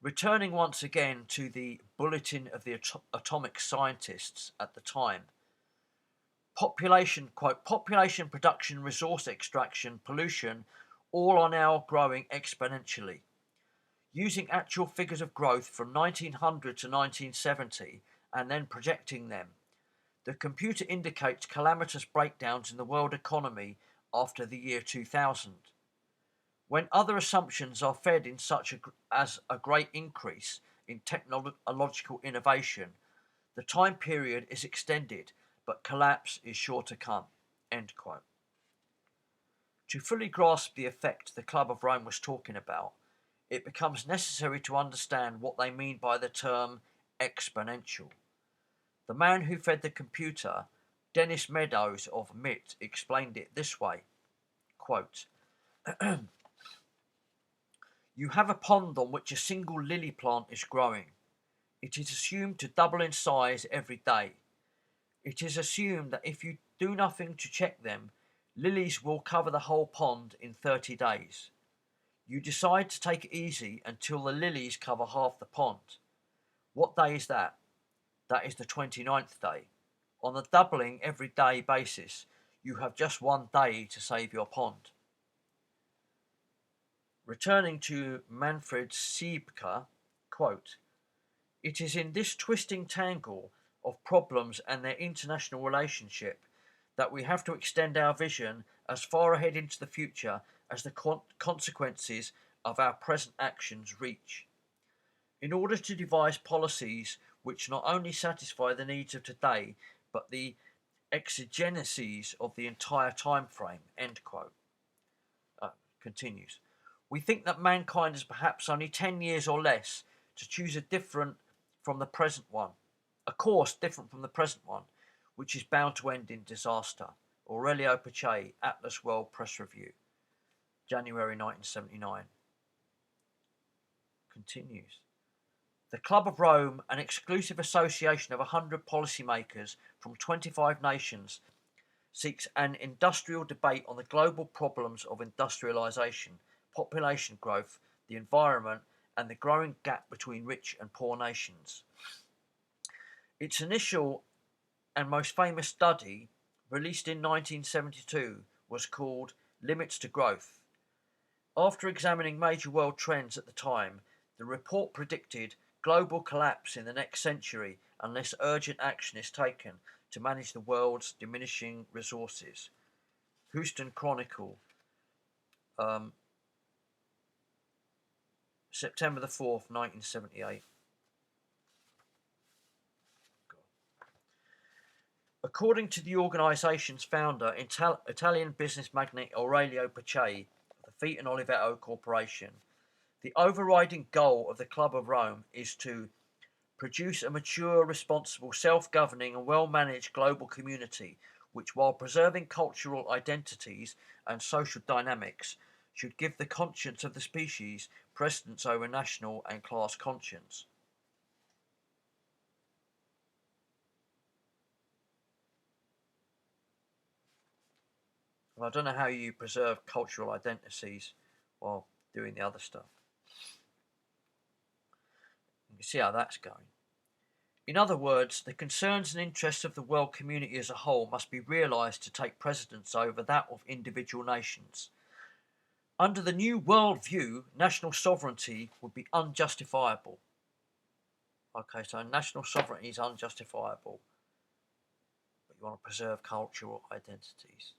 Returning once again to the Bulletin of the Atomic Scientists at the time, population production, resource extraction, pollution, all are now growing exponentially. Using actual figures of growth from 1900 to 1970 and then projecting them, the computer indicates calamitous breakdowns in the world economy after the year 2000. When other assumptions are fed in such as a great increase in technological innovation, the time period is extended, but collapse is sure to come. End quote. To fully grasp the effect the Club of Rome was talking about, it becomes necessary to understand what they mean by the term exponential. The man who fed the computer, Dennis Meadows of MIT, explained it this way, quote, you have a pond on which a single lily plant is growing. It is assumed to double in size every day. It is assumed that if you do nothing to check them, lilies will cover the whole pond in 30 days. You decide to take it easy until the lilies cover half the pond. What day is that? That is the 29th day. On a doubling every day basis, you have just 1 day to save your pond. Returning to Manfred Siebke, quote, it is in this twisting tangle of problems and their international relationship that we have to extend our vision as far ahead into the future as the consequences of our present actions reach. in order to devise policies which not only satisfy the needs of today, but the exigencies of the entire time frame. End quote. Continues. We think that mankind has perhaps only 10 years or less to choose a different from the present one, a course different from the present one, which is bound to end in disaster. Aurelio Pache, Atlas World Press Review, January 1979. Continues. The Club of Rome, an exclusive association of 100 policymakers from 25 nations, seeks an industrial debate on the global problems of industrialization, population growth, the environment, and the growing gap between rich and poor nations. Its initial and most famous study, released in 1972, was called Limits to Growth. After examining major world trends at the time, the report predicted global collapse in the next century unless urgent action is taken to manage the world's diminishing resources. Houston Chronicle, September the 4th, 1978. According to the organisation's founder, Italian business magnate Aurelio Pache of the Fiat and Oliveto Corporation, the overriding goal of the Club of Rome is to produce a mature, responsible, self-governing and well-managed global community which, while preserving cultural identities and social dynamics, should give the conscience of the species precedence over national and class conscience. Well, I don't know how you preserve cultural identities while doing the other stuff. You can see how that's going. In other words, the concerns and interests of the world community as a whole must be realised to take precedence over that of individual nations. Under the new world view, national sovereignty would be unjustifiable. Okay, so national sovereignty is unjustifiable, but you want to preserve cultural identities.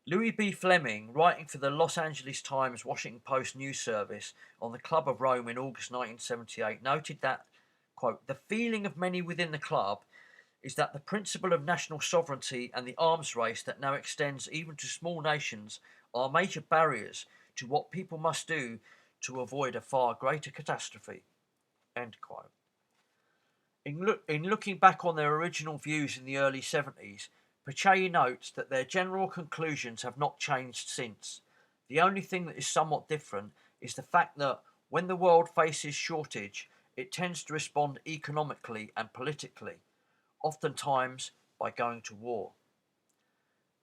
Louis B. Fleming, writing for the Los Angeles Times Washington Post news service on the Club of Rome in August 1978, noted that, quote, the feeling of many within the club is that the principle of national sovereignty and the arms race that now extends even to small nations are major barriers to what people must do to avoid a far greater catastrophe. End quote. In looking back on their original views in the early 70s, Pache notes that their general conclusions have not changed since. The only thing that is somewhat different is the fact that when the world faces shortage, it tends to respond economically and politically, oftentimes by going to war.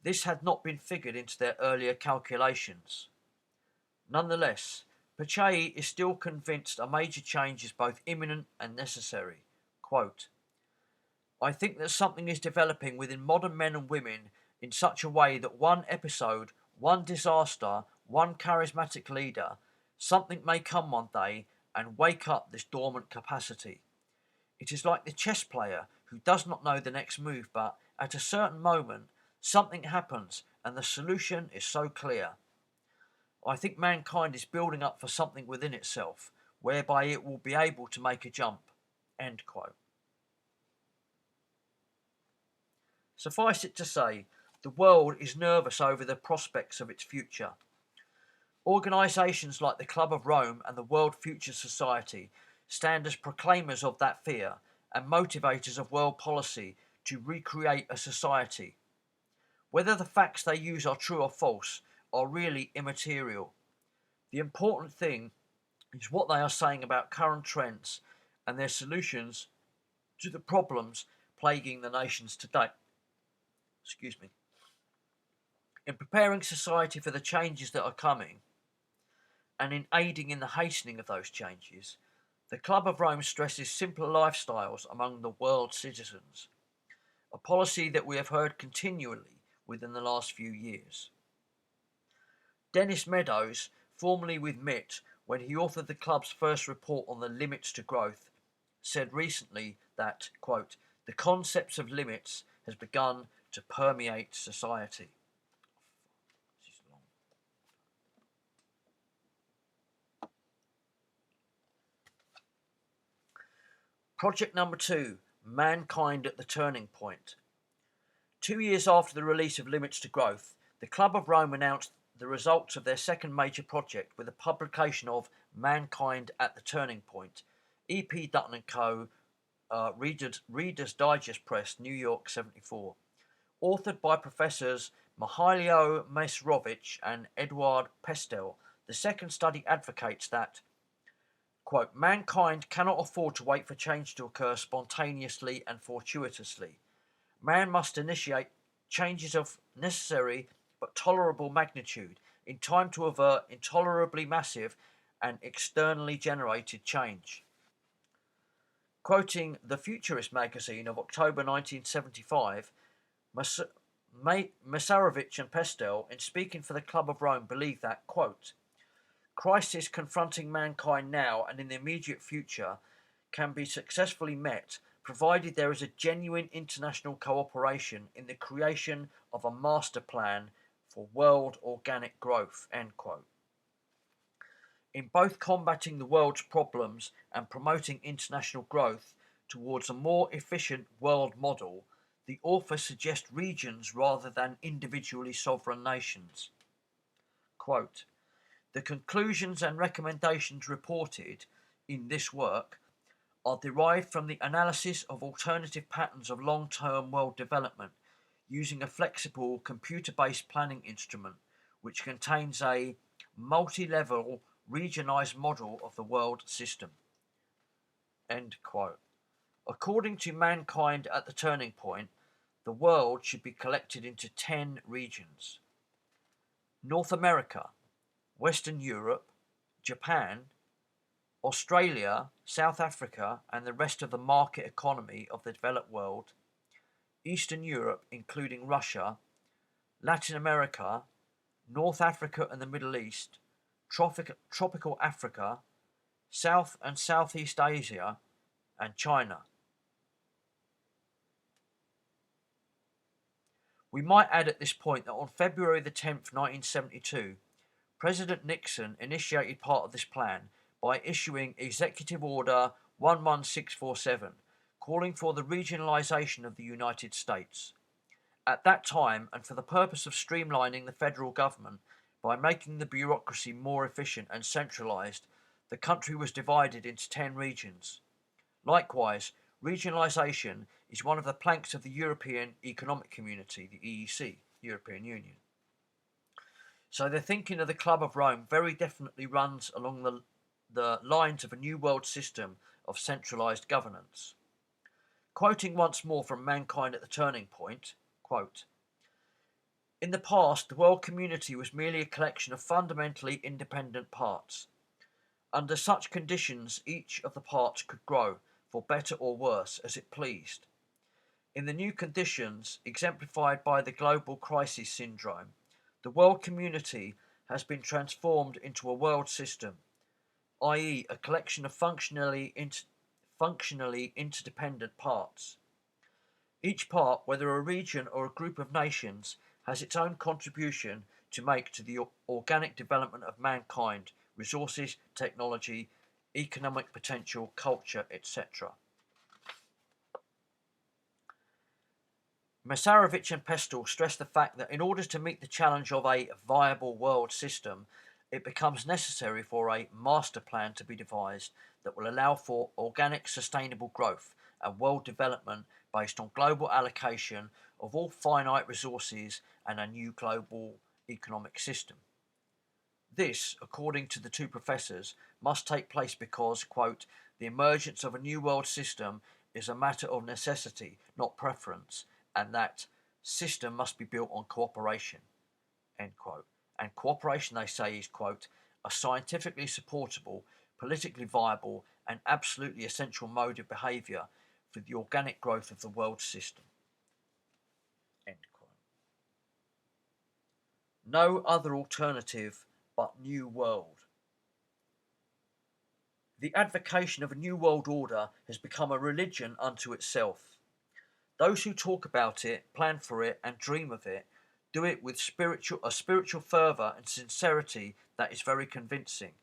This had not been figured into their earlier calculations. Nonetheless, Pache is still convinced a major change is both imminent and necessary. Quote, I think that something is developing within modern men and women in such a way that one episode, one disaster, one charismatic leader, something may come one day and wake up this dormant capacity. It is like the chess player who does not know the next move, but at a certain moment, something happens and the solution is so clear. I think mankind is building up for something within itself, whereby it will be able to make a jump. End quote. Suffice it to say, the world is nervous over the prospects of its future. Organisations like the Club of Rome and the World Future Society stand as proclaimers of that fear and motivators of world policy to recreate a society. Whether the facts they use are true or false are really immaterial. The important thing is what they are saying about current trends and their solutions to the problems plaguing the nations today. Excuse me. In preparing society for the changes that are coming, and in aiding in the hastening of those changes, the Club of Rome stresses simpler lifestyles among the world's citizens, a policy that we have heard continually within the last few years. Dennis Meadows, formerly with MIT, when he authored the club's first report on the limits to growth, said recently that, quote, the concepts of limits has begun to permeate society. Project number 2, Mankind at the Turning Point. 2 years after the release of Limits to Growth, the Club of Rome announced the results of their second major project with the publication of Mankind at the Turning Point, E.P. Dutton & Co., Reader's Digest Press, New York, 74. Authored by Professors Mihailo Mesrovich and Eduard Pestel, the second study advocates that, quote, mankind cannot afford to wait for change to occur spontaneously and fortuitously. Man must initiate changes of necessary but tolerable magnitude in time to avert intolerably massive and externally generated change. Quoting the Futurist magazine of October 1975, Masarovich and Pestel, in speaking for the Club of Rome, believe that, quote, crisis confronting mankind now and in the immediate future can be successfully met provided there is a genuine international cooperation in the creation of a master plan for world organic growth, end quote. In both combating the world's problems and promoting international growth towards a more efficient world model, the author suggests regions rather than individually sovereign nations. Quote, the conclusions and recommendations reported in this work are derived from the analysis of alternative patterns of long-term world development using a flexible computer-based planning instrument which contains a multi-level regionalized model of the world system. End quote. According to Mankind at the Turning Point, the world should be collected into 10 regions. North America, Western Europe, Japan, Australia, South Africa, and the rest of the market economy of the developed world, Eastern Europe, including Russia, Latin America, North Africa and the Middle East, tropical Africa, South and Southeast Asia, and China. We might add at this point that on February the 10th, 1972, President Nixon initiated part of this plan by issuing Executive Order 11647, calling for the regionalization of the United States. At that time, and for the purpose of streamlining the federal government by making the bureaucracy more efficient and centralized, the country was divided into 10 regions. Likewise, regionalization is one of the planks of the European Economic Community, the EEC, European Union. So the thinking of the Club of Rome very definitely runs along the lines of a new world system of centralized governance. Quoting once more from Mankind at the Turning Point, quote, in the past, the world community was merely a collection of fundamentally independent parts. Under such conditions, each of the parts could grow, for better or worse, as it pleased. In the new conditions, exemplified by the global crisis syndrome, the world community has been transformed into a world system, i.e., a collection of functionally interdependent parts. Each part, whether a region or a group of nations, has its own contribution to make to the organic development of mankind, resources, technology, economic potential, culture, etc. Masarovich and Pestel stress the fact that in order to meet the challenge of a viable world system, it becomes necessary for a master plan to be devised that will allow for organic sustainable growth and world development based on global allocation of all finite resources and a new global economic system. This, according to the two professors, must take place because, quote, the emergence of a new world system is a matter of necessity, not preference, and that system must be built on cooperation, end quote. And cooperation, they say, is, quote, a scientifically supportable, politically viable, and absolutely essential mode of behaviour for the organic growth of the world system, end quote. No other alternative but new world. The advocation of a new world order has become a religion unto itself. Those who talk about it, plan for it, and dream of it do it with a spiritual fervour and sincerity that is very convincing.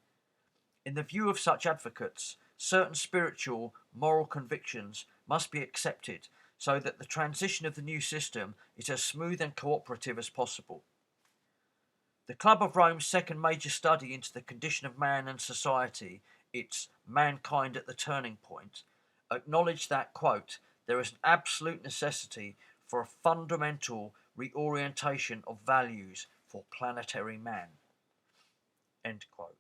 In the view of such advocates, certain spiritual, moral convictions must be accepted so that the transition of the new system is as smooth and cooperative as possible. The Club of Rome's second major study into the condition of man and society, its Mankind at the Turning Point, acknowledged that, quote, there is an absolute necessity for a fundamental reorientation of values for planetary man, end quote.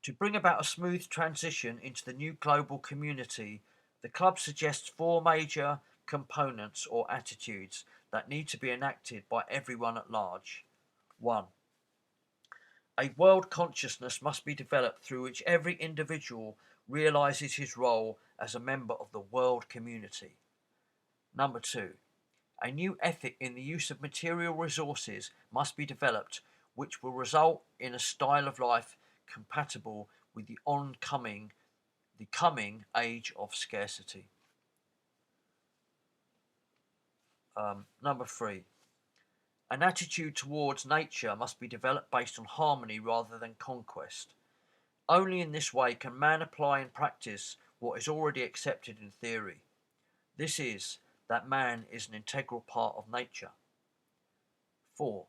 To bring about a smooth transition into the new global community, the club suggests four major components or attitudes that need to be enacted by everyone at large. 1. A world consciousness must be developed through which every individual realizes his role as a member of the world community. Number 2. A new ethic in the use of material resources must be developed, which will result in a style of life compatible with the coming age of scarcity. Number 3. An attitude towards nature must be developed based on harmony rather than conquest. Only in this way can man apply in practice what is already accepted in theory. This is that man is an integral part of nature. 4.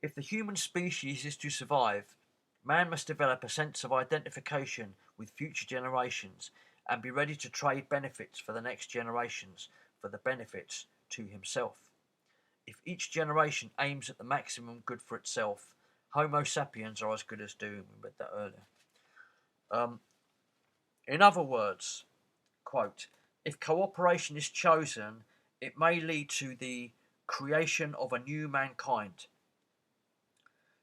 If the human species is to survive, man must develop a sense of identification with future generations and be ready to trade benefits for the next generations for the benefits to himself. If each generation aims at the maximum good for itself, Homo sapiens are as good as doomed. We read that earlier. In other words, quote, if cooperation is chosen, it may lead to the creation of a new mankind.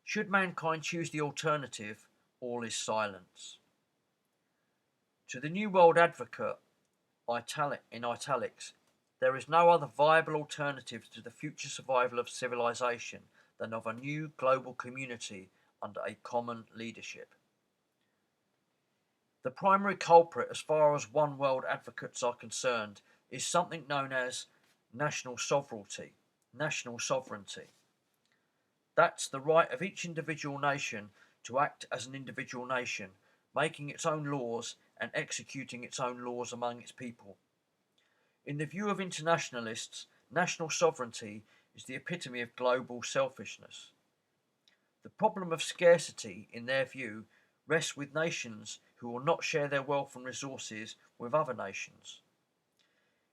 Should mankind choose the alternative, all is silence. To the New World Advocate, in italics, there is no other viable alternative to the future survival of civilization than of a new global community under a common leadership. The primary culprit, as far as One World advocates are concerned, is something known as national sovereignty. That's the right of each individual nation to act as an individual nation, making its own laws and executing its own laws among its people. In the view of internationalists, national sovereignty is the epitome of global selfishness. The problem of scarcity, in their view, rests with nations who will not share their wealth and resources with other nations.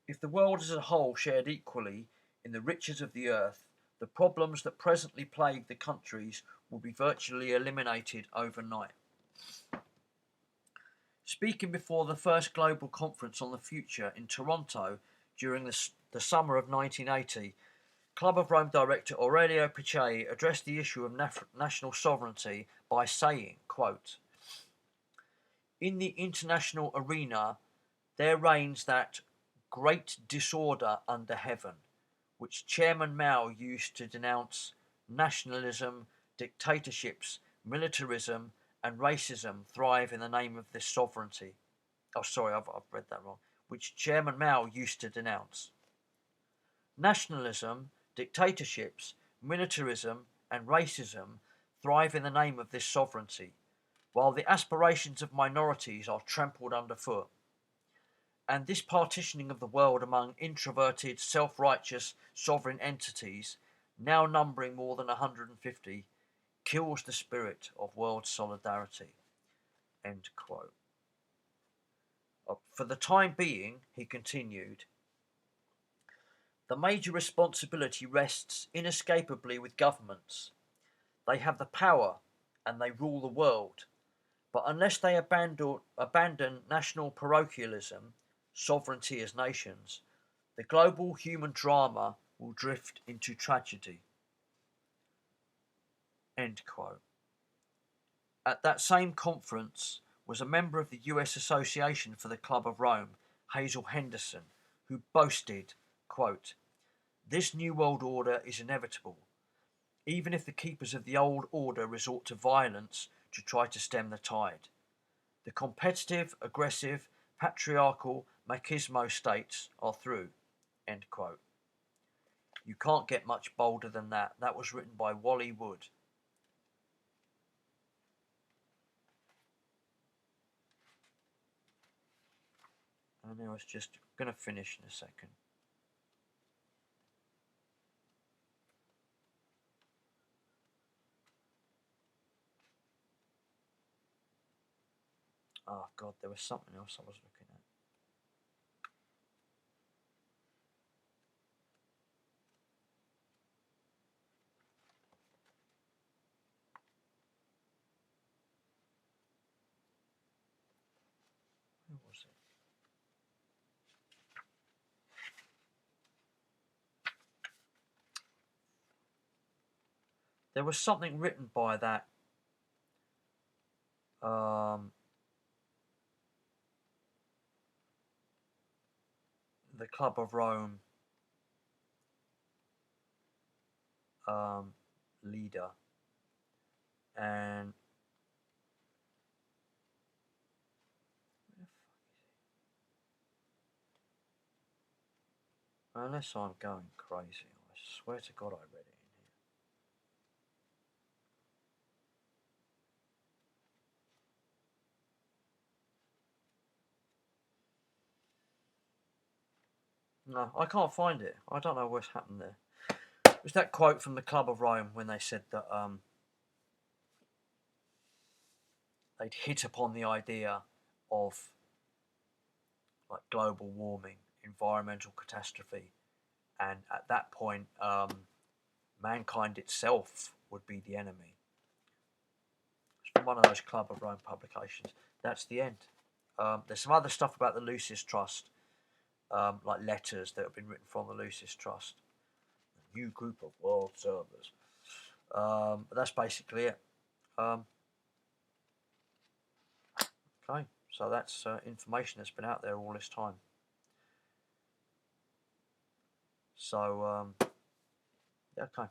If the world as a whole shared equally in the riches of the earth, the problems that presently plague the countries will be virtually eliminated overnight. Speaking before the first global conference on the future in Toronto during the summer of 1980, Club of Rome director Aurelio Picei addressed the issue of national sovereignty by saying, quote, in the international arena, there reigns that great disorder under heaven, which Chairman Mao used to denounce nationalism, dictatorships, militarism, and racism thrive in the name of this sovereignty. Oh, sorry, I've read that wrong. Which Chairman Mao used to denounce. Nationalism, dictatorships, militarism, and racism thrive in the name of this sovereignty, while the aspirations of minorities are trampled underfoot. And this partitioning of the world among introverted, self-righteous, sovereign entities, now numbering more than 150, kills the spirit of world solidarity. End quote. For the time being, he continued, the major responsibility rests inescapably with governments. They have the power and they rule the world. But unless they abandon national parochialism, sovereignty as nations, the global human drama will drift into tragedy. End quote. At that same conference was a member of the US Association for the Club of Rome, Hazel Henderson, who boasted, quote, this new world order is inevitable, even if the keepers of the old order resort to violence to try to stem the tide. The competitive, aggressive, patriarchal, machismo states are through. End quote. You can't get much bolder than that. That was written by Wally Wood. And I was just going to finish in a second. Oh God, there was something else I was looking at. Where was it? There was something written by that the Club of Rome leader, and unless I'm going crazy, I swear to God I read it in here. No, I can't find it. I don't know what's happened there. It was that quote from the Club of Rome when they said that they'd hit upon the idea of like global warming, environmental catastrophe, and at that point, mankind itself would be the enemy. It's from one of those Club of Rome publications. That's the end. There's some other stuff about the Lucis Trust, like letters that have been written from the Lucis Trust. A new group of world servers. But that's basically it. Okay, so that's information that's been out there all this time. So, okay.